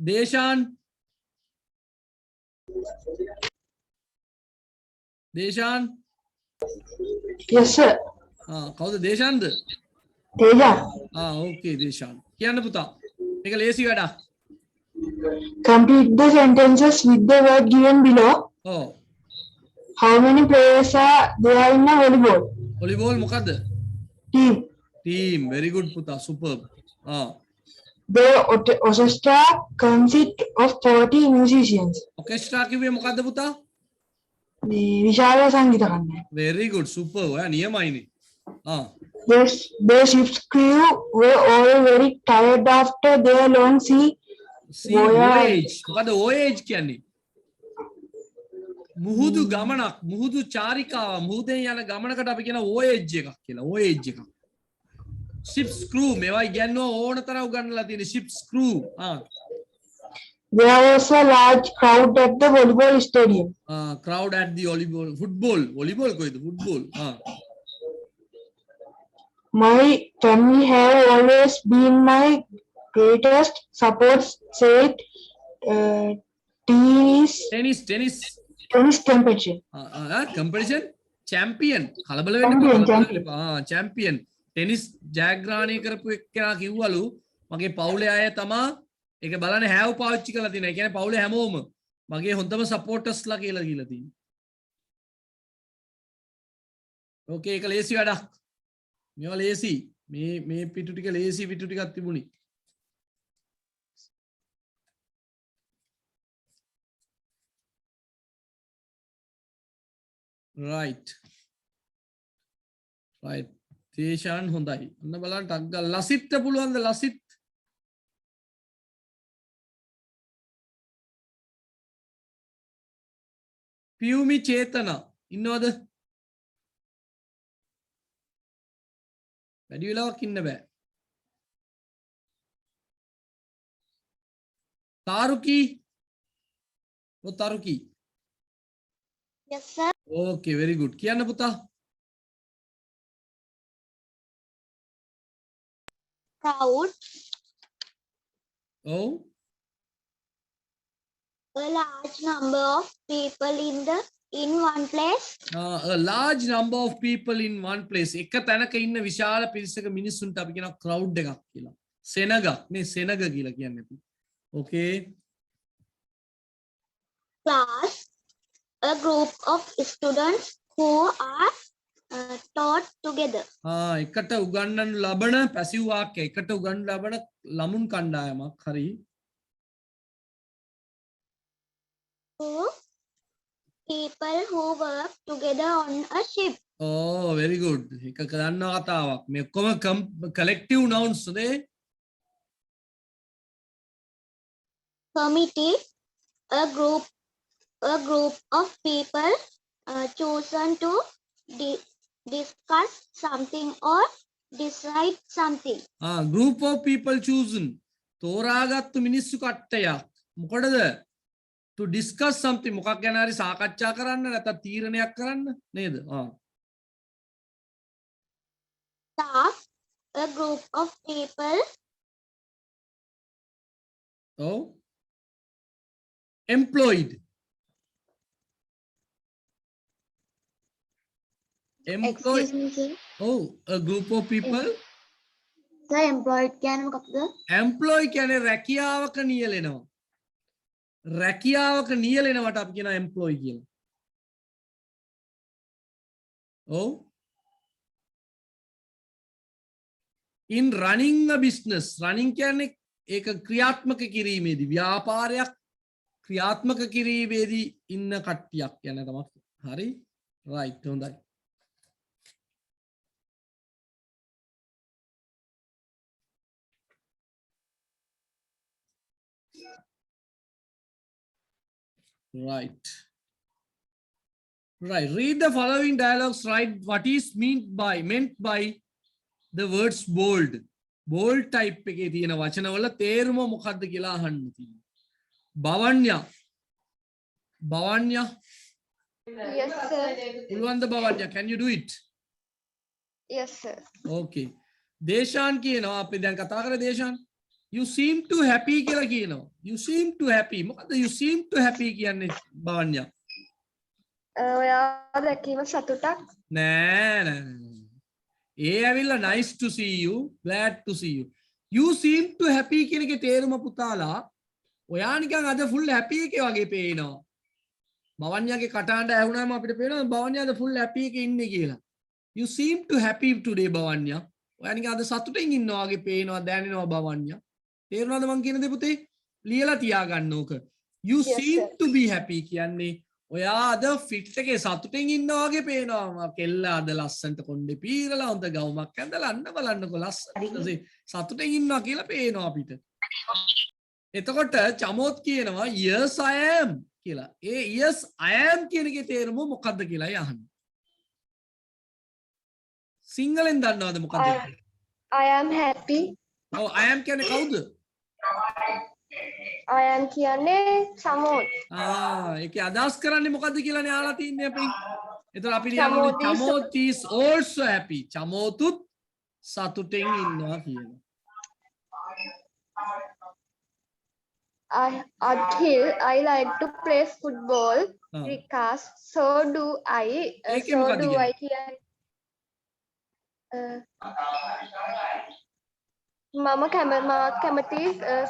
දේශාන් yes sir කවුද දේශාන්ද? තේජා ඕකේ දේශාන් කියන්න පුතා මේක ලේසි වැඩක්. complete the sentences with the word given below. How many players are there in a volleyball? Volleyball මොකද්ද? Team. Very good පුතා. Superb. The orchestra consists of 40 musicians. Orchestra කිව්වේ මොකද්ද පුතා? විශාල සංගීත කණ්ඩායම. Very good. Superb. ඔයා නියමයිනේ. The ship's crew were all very tired after their long sea voyage. මොකද්ද voyage කියන්නේ? මුහුදු ගමනක් මුහුදු චාරිකාව මුහුදෙන් යන ගමනකට අපි කියන voyage එකක් කියලා. voyage එකක්. ship's crew මේවා ඉගෙනනවා ඕන තරම් උගන්වලා තියෙන ship's crew. There was a large crowd at the volleyball stadium. Crowd at the volleyball කොයිද football. My family have always been my greatest support, said tennis competition. Competition champion කලබල වෙන්න champion tennis ජයග්‍රහණය කරපු එක්කෙනා කිව්වලු මගේ පවුලේ අය තමා ඒක බලන්න have පාවිච්චි කරලා තියෙනවා. ඒ කියන්නේ පවුලේ හැමෝම මගේ හොඳම සපෝටර්ස්ලා කියලා කියලා තියෙනවා. ඕකේ ඒක ලේසි වැඩක්. මේවා ලේසි. මේ පිටු ටික ලේසි පිටු ටිකක් තිබුණි. right තේෂාන් හොඳයි. අන්න බලන්න ටක් ගාලා ලසිත්ට පුළුවන්ද ලසිත්? පියුමි චේතනා ඉන්නවද? වැඩි වෙලාවක් ඉන්න බෑ. තාරුකි තාරුකි Yes, sir. okay very good කියන්න පුතා. Crowd. Oh, A large number of people in one place. a large number of people in one place. එක තැනක ඉන්න විශාල පිරිසක මිනිස්සුන්ට අපි කියනවා crowd එකක් කියලා. සෙනගක් නේ සෙනග කියලා කියන්නේ අපි. Okay. Class. A group of students who are taught together. එකට උගන්වනු ලබන පැසිව් වාක්‍ය එකට උගන්වනු ලබන ළමුන් කණ්ඩායමක් හරි. People who work together on a ship. Oh, very good. එක කරන්න කතාවක්. මේ ඔක්කොම collective nouns නේ. Committee. A group of people chosen to discuss something or decide something. Group of people chosen. තෝරාගත්තු මිනිස්සු කට්ටයක්. මොකටද? To discuss something. මොකක් ගැන හරි සාකච්ඡා කරන්න නැත්නම් තීරණයක් කරන්න නේද? Staff. A group of people. Oh. Employed. Employed. Excuse me, sir. Oh, a group of people. Sir, employed කියන්නේ මොකක්ද? Employee කියන්නේ රැකියාවක නියැලෙනවා. රැකියාවක නියැලෙනවට අපි කියනවා employee කියලා. Oh. In running a business. Running කියන්නේ ඒක ක්‍රියාත්මක කිරීමේදී ව්‍යාපාරයක් ක්‍රියාත්මක කිරීමේදී ඉන්න කට්ටියක් කියන තමයි. හරි? right හොඳයි. Right. Read the following dialogues. Write what is meant by the words bold. Bold type එකේ තියෙන වචනවල තේරුම මොකක්ද කියලා අහන්න තියෙනවා. භවන්‍ය. Yes, sir. පුළුවන්ද භවන්‍ය? Can you do it? Yes, sir. Okay. Deshan කියනවා අපි දැන් කතා කරේ Deshan. You seem to happy කියලා කියනවා. You seem to happy. මොකද්ද you seem to happy කියන්නේ භවන්‍ය? ඔයා දැකීම සතුටක්. නෑ. ඒ ඇවිල්ලා nice to see you, glad to see you. You seem to happy කියන එකේ තේරුම පුතාලා ඔයා නිකන් අද full happy එකේ වගේ පේනවා. භවන්‍යගේ කටහඬ ඇහුණාම අපිට පේනවා භවන්‍ය අද full happy එකේ ඉන්නේ කියලා. You seem to happy today භවන්‍ය. ඔයා නිකන් අද සතුටින් ඉන්නවා වගේ පේනවා දැනෙනවා භවන්‍ය. තේරුණාද මං කියන දේ පුතේ? ලියලා තියාගන්න ඕක. You seem to be happy කියන්නේ ඔයා අද ෆිට් එකේ සතුටින් ඉන්නවා වගේ පේනවා. කෙල්ල අද ලස්සනට කොණ්ඩේ පීරලා හොඳ ගවුමක් ඇඳලා අන්න බලන්නකො ලස්සනට සතුටින් ඉන්නවා කියලා පේනවා අපිට. එතකොට චමෝත් කියනවා yes I am කියලා. ඒ yes I am කියන එකේ තේරුම මොකක්ද කියලායි අහන්නේ. සිංහලෙන් දන්නවද මොකක්ද? I am happy. ඔව් I am කියන්නේ කවුද? I am කියන්නේ සමෝත්. ඒකේ අදහස් කරන්නේ මොකද්ද කියලානේ ආලා තින්නේ අපි. එතකොට අපි ලියන්නේ චමෝත් is also happy. චමෝතුත් සතුටින් ඉන්නවා කියනවා. Adhil, I like to play football because so do I. ඒකේ මොකද්ද කියන්නේ? කියන්නේ මම කැමති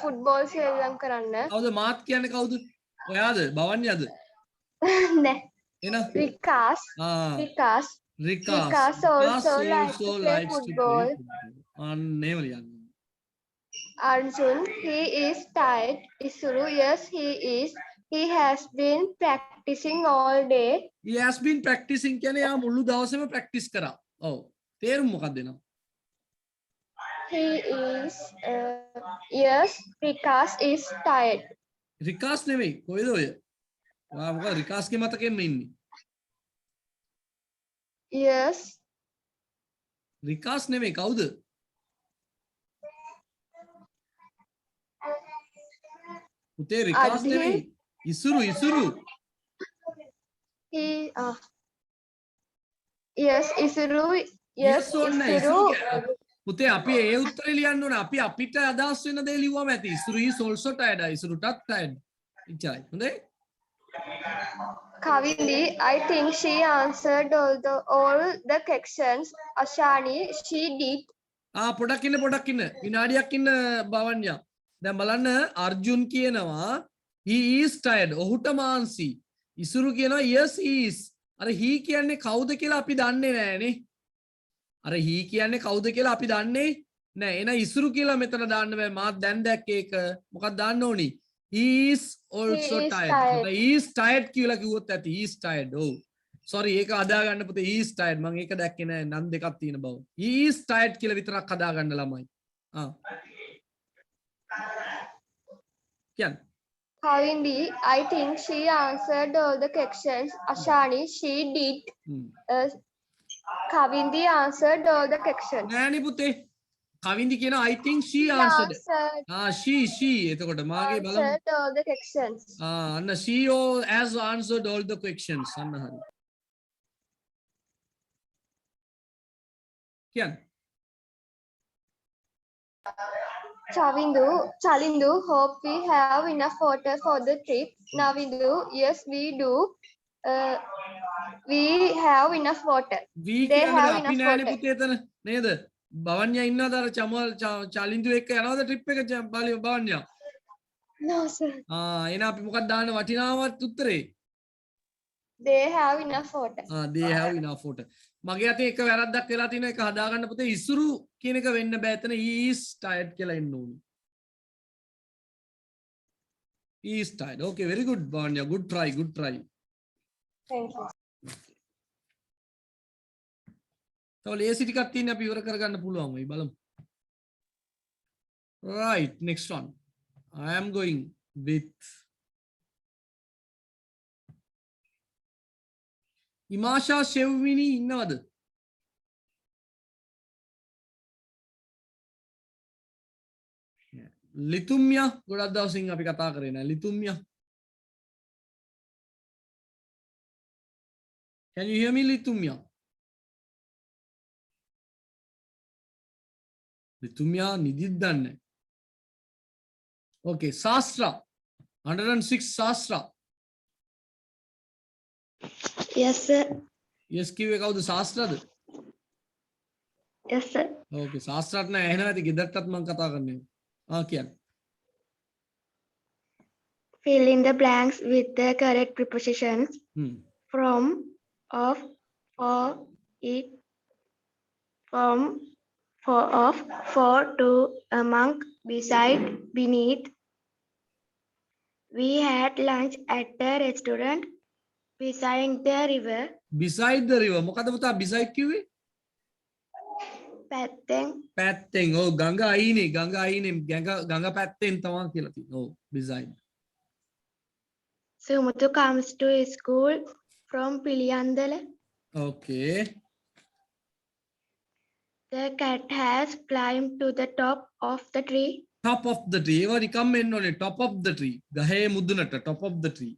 ෆුට්බෝල් සෙල්ලම් කරන්න. කවුද මාත් කියන්නේ කවුද? ඔයාද? භවන්‍යද? නෑ. එන because Rikas. Rikas also likes to play likes to football. play football. Name liyanne. Arjun, he is tired. Isuru, yes, he is. He has been practicing all day. He has been practicing කියන්නේ යා මුළු දවසේම practice කරා. ඔව්. තේරුම මොකක්ද එනවා? He is, yes, Rikas is tired. Rikas නෙවෙයි. කොහෙද ඔය? ඔයා මොකද Rikasගේ මතකෙම ඉන්නේ? Yes, Rikas නෙවෙයි කවුද? පුතේ Rikas Adhin. නෙවෙයි. ඉසුරු. he, yes, Isuru, yes, ඕන්න Isuru. පුතේ අපි ඒ උත්තරේ ලියන්න ඕන. අපි අපිට අදහස් වෙන දේ ලිව්වම ඇති. ඉසුරු is also tired. ඉසුරුටත් tired. ඉච්චයි. හොඳයි? Kavindi, I think she answered all the questions. Ashani, she did. පොඩක් ඉන්න විනාඩියක් ඉන්න බවන්යා. දැන් බලන්න අර්ජුන් කියනවා he is tired. ඔහුට මාන්සි. ඉසුරු කියනවා yes he is. අර he කියන්නේ කවුද කියලා අපි දන්නේ නෑනේ. අර he කියන්නේ කවුද කියලා අපි දන්නේ නෑ. එහෙනම් ඉසුරු කියලා මෙතන දාන්න බෑ. මාත් දැන් දැක්ක එක. මොකක්ද දාන්න ඕනි? he is also He is tired. tired. he is tired කියලා කිව්වොත් ඇති. he is tired. ඔව්. sorry ඒක හදා ගන්න පුතේ he is tired. මම ඒක දැක්කේ නෑ. නම් දෙකක් තියෙන බව. he is tired කියලා විතරක් හදා ගන්න ළමයි. කියන්න. Kavindi, I think she answered all the questions. Ashani, she did. Kavindi answered all the questions. නෑනේ පුතේ. කවින්දි කියන I think she She answered. answered, she එතකොට මාගේ බලමු. answered all the questions. අන්න she has answered all the questions. අන්න හරි. කියන්න. Chalindu, hope we have enough water for the trip. Navindu, yes, we do. We have enough water. we They කියන්නේ have අපි enough නෑනේ water. පුතේ එතන නේද? බවන්යා ඉන්නවද අර චලින්දු එක්ක යනවද ට්‍රිප් එක බවන්යා? No, sir. එහෙනම් අපි මොකක්ද දාන්න වටිනාවත් උත්තරේ? They have enough water. they have enough water. මගේ අතේ එක වැරද්දක් වෙලා තියෙනවා ඒක හදාගන්න පුතේ ඉසුරු කියන එක වෙන්න බෑ එතන he is tired කියලා එන්න ඕනේ. he is tired. okay very good Banya, good try. Thank you. තව ලේසි ටිකක් තියෙන අපි ඉවර කරගන්න පුළුවන් වෙයි බලමු. right next one I am going with ඉමාෂා ෂෙව්විනි ඉන්නවද? ලිතුම්යා ගොඩක් දවසින් අපි කතා කරේ නෑ ලිතුම්යා. Can you hear me ලිතුම්යා? ලිතුම්යා නිදිත් දන්නේ. okay ශාස්ත්‍රා 106 ශාස්ත්‍රා. Yes, sir. yes කිව්වේ කවුද ශාස්ත්‍රාද? Yes, sir. okay ශාස්ත්‍රාට නෑ එහෙනම් ඇති ගෙදරටත් මම කතා කරන්නේ. කියන්න. Fill in the blanks with the correct prepositions. From, of, for, it, from, for, of, for, to, among, beside, beneath. We had lunch at the restaurant beside the river. beside the river මොකද පුතා beside කිව්වේ? පැත්තෙන් ඔව් ගඟ අයිනේ ගඟ පැත්තෙන් තමයි කියලා තියෙනවා. ඔව් beside. Sumuthu comes to school from Piliyandala. okay The cat has climbed to the top of the tree. top of the tree ඒවා නිකම් එන්න ඕනේ top of the tree ගහේ මුදුනට top of the tree.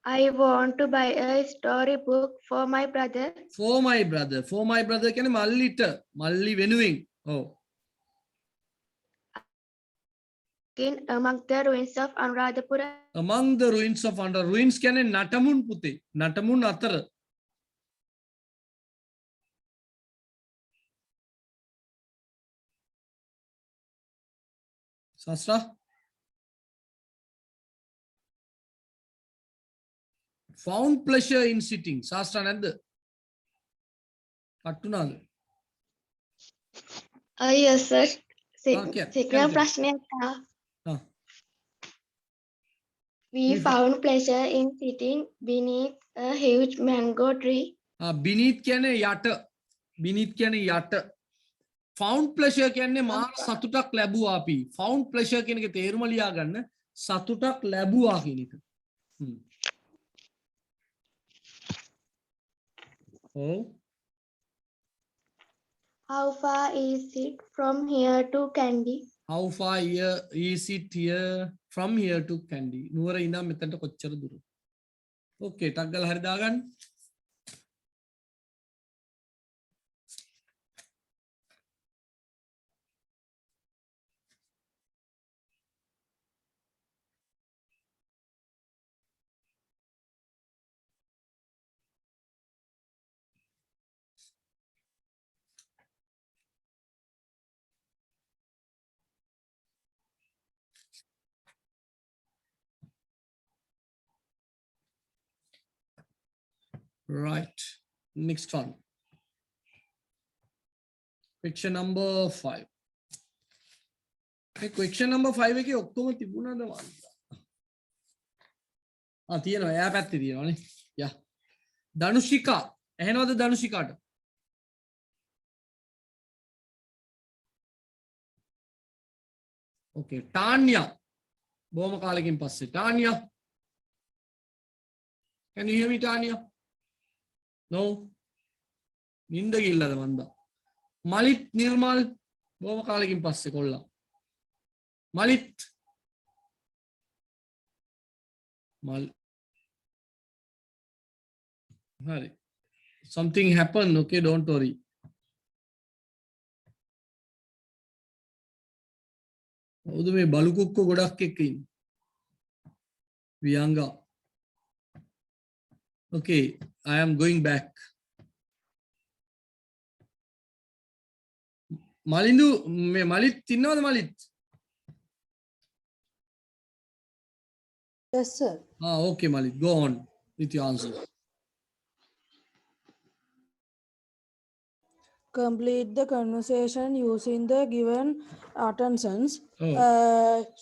I want to buy a story book for my brother. for my brother කියන්නේ මල්ලිට මල්ලි වෙනුවෙන්. ඔව් In among the ruins of Anuradhapura. among the ruins of ruins කියන්නේ නටමුන් පුතේ නටමුන් අතර. ශාස්ත්‍රා found pleasure in sitting ශාස්ත්‍රා නැද්ද? කට්ටුනාද? yes sir. Okay, Second okay. ප්‍රශ්නයක් Ah. We found pleasure in sitting beneath a huge mango tree. beneath කියන්නේ යට. beneath කියන්නේ යට. found pleasure කියන්නේ මාර සතුටක් ලැබුවා අපි. found pleasure කියන එක තේරුම ලියා ගන්න. සතුටක් ලැබුවා කියන එක. Oh. How far is it from here to Kandy? How far here is it here from here to Kandy? නුවර ඉඳන් මෙතනට කොච්චර දුරද? Okay, ටක් ගාලා හරි දාගන්න. Right, next one. Question number 5. Question number 5 එකේ ඔක්කොම තිබුණාද වන්ද? තියෙනවා. එයා පැත්තේ තියෙනවානේ. යා. ධනුෂිකා. ඇහෙනවද ධනුෂිකාට? Okay, ටාන්යා. බොහොම කාලෙකින් පස්සේ ටාන්යා. Can you hear me, Tanya? No. නින්ද ගිල්ලද මන්ද? මලිත් නිර්මල් බොහොම කාලෙකින් පස්සේ කොල්ලා. මලිත් මල් හරි. Something happened, okay, don't worry. හවුද මේ බලු කුක්කෝ ගොඩක් එක්ක ඉන්නේ? වියංගා. Okay, I am going back. Malindu, Malit, Tinno the Malit. Yes, sir. Okay, Malit, go on with your answer. Complete the conversation using the given utterances.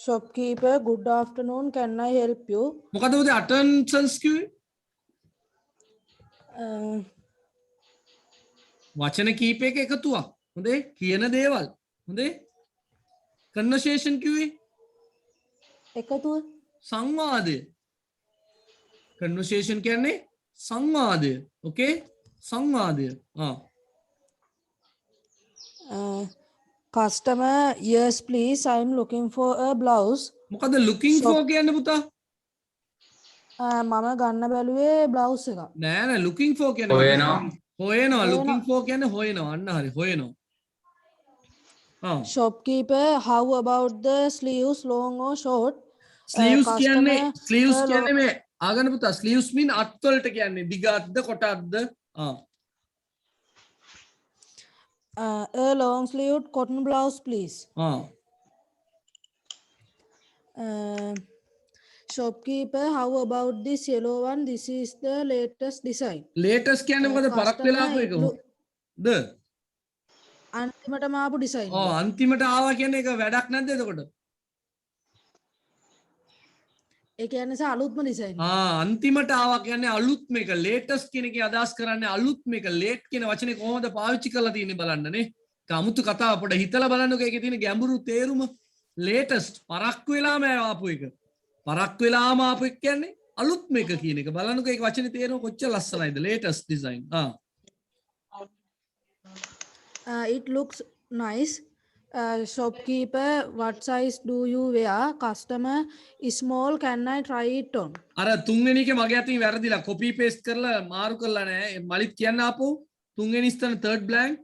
Shopkeeper, good afternoon. Can I help you? මොකද උදේ attentions කිව්වේ? වචන කීපයක එකතුවක්. හොඳේ? කියන දේවල්. හොඳේ? conversation කිව්වේ? එකතුව. සංවාදය. conversation කියන්නේ සංවාදය. Okay? සංවාදය. Customer, yes please, I'm looking for a blouse. මොකද looking for කියන්නේ පුතා? මම ගන්න බැලුවේ blouse එක. නෑ නෑ looking for කියන්නේ හොයනවා looking for කියන්නේ හොයනවා. අන්න හරි හොයනවා. Shopkeeper, how about the sleeves, long or short? sleeves කියන්නේ මේ ආගන්න පුතා sleeves mean අත්වලට කියන්නේ දිගක්ද කොටක්ද? A long sleeved cotton blouse please. Shopkeeper, how about this yellow one? This is the latest design. latest කියන්නේ මොකද පරක් වෙලා ආපු එකද? අන්තිමටම ආපු design. අන්තිමට ආවා කියන්නේ ඒක වැඩක් නැද්ද එතකොට? ඒ කියන්නේ අලුත්ම design. අන්තිමට ආවා කියන්නේ අලුත් මේක latest කියන එකේ අදහස් කරන්නේ අලුත් මේක late කියන වචනේ කොහොමද පාවිච්චි කරලා තියෙන්නේ බලන්නනේ. ඒක අමුතු කතාව පොඩ හිතලා බලන්නකෝ ඒකේ තියෙන ගැඹුරු තේරුම. latest පරක් වෙලාම ආපු එක. පරක් වෙලාම ආපු එක කියන්නේ අලුත් මේක කියන එක. බලන්නකෝ ඒක වචනේ තේරුම කොච්චර ලස්සනයිද latest design. It looks nice. Shopkeeper, what size do you wear? Customer, small, can I try it on? අර තුන්වෙනි එකේ මගේ අතින් වැරදිලා copy paste කරලා මාරු කරලා නෑ. මලිත් කියන්න ආපෝ තුන්වෙනි ස්ථාන third blank.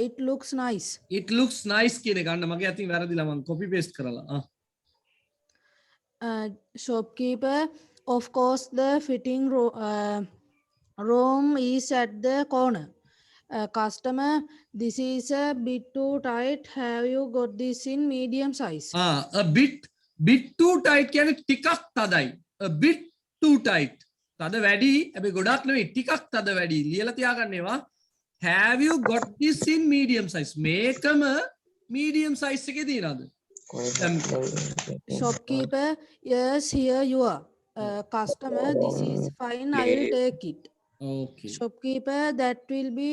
It looks nice. It looks nice කියන එක අන්න මගේ අතින් වැරදිලා මම copy paste කරලා. Shopkeeper, of course the fitting room is at the corner. Customer, this is a bit too tight. Have you got this in medium size? A bit too tight කියන්නේ ටිකක් තදයි. A bit too tight. තද වැඩි හැබැයි ගොඩක් නෙවෙයි ටිකක් තද වැඩි ලියලා තියාගන්න ඒවා have you got this in medium size මේකම medium size එකේ තියනද Shopkeeper, yes, here you are. Customer, this is fine, I will take it. okay Shopkeeper, that will be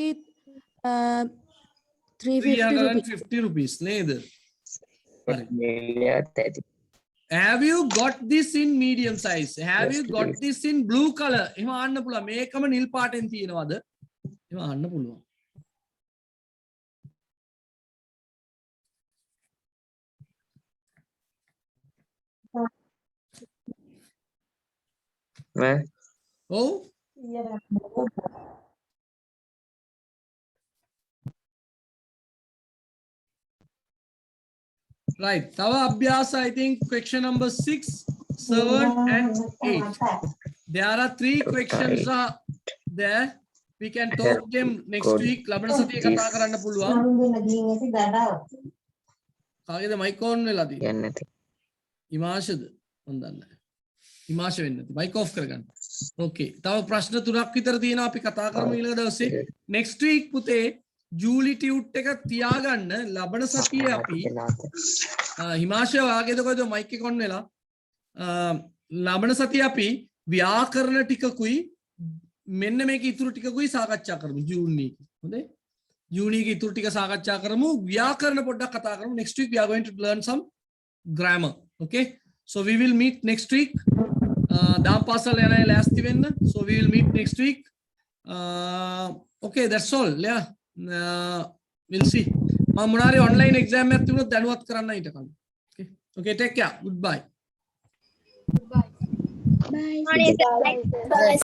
350 rupees. 350 rupees නේද have you got this in medium size have you got this in blue color එහෙම අහන්න පුළුවන් මේකම නිල් පාටෙන් තියෙනවද එහෙම අහන්න පුළුවන් oh right තව අභ්‍යාස I think question number 6 7 and 8 there are 3 questions are there we can talk them next week ලබන සතියේ කතා කරන්න පුළුවන් කාගේද mic on වෙලා තියෙන්නේ ඉමාෂද මන් දන්නේ ඉමාෂ වෙන්නේ නැති mic off කරගන්න okay තව ප්‍රශ්න 3ක් විතර තියෙනවා අපි කතා කරමු ඊළඟ දවසේ next week පුතේ ජූලි ටියුට් එක තියාගන්න ලබන සතියේ අපි හිමාෂය වාගේද කොයිද mic එක on වෙලා ලබන සතියේ අපි ව්‍යාකරණ ටිකකුයි මෙන්න මේක ඉතුරු ටිකකුයි සාකච්ඡා කරමු ජූනි එකේ හොඳයි ජූනි එකේ ඉතුරු ටික සාකච්ඡා කරමු ව්‍යාකරණ පොඩ්ඩක් කතා කරමු next week we are going to learn some grammar okay so we will meet next week දාම් පාසල් යන අය ලෑස්ති වෙන්න so we will meet next week okay that's all yeah we'll see මම මොනාරි online exam එකක් තිබුණොත් දැනුවත් කරන්න ඊට කලින් okay okay take care goodbye Bye.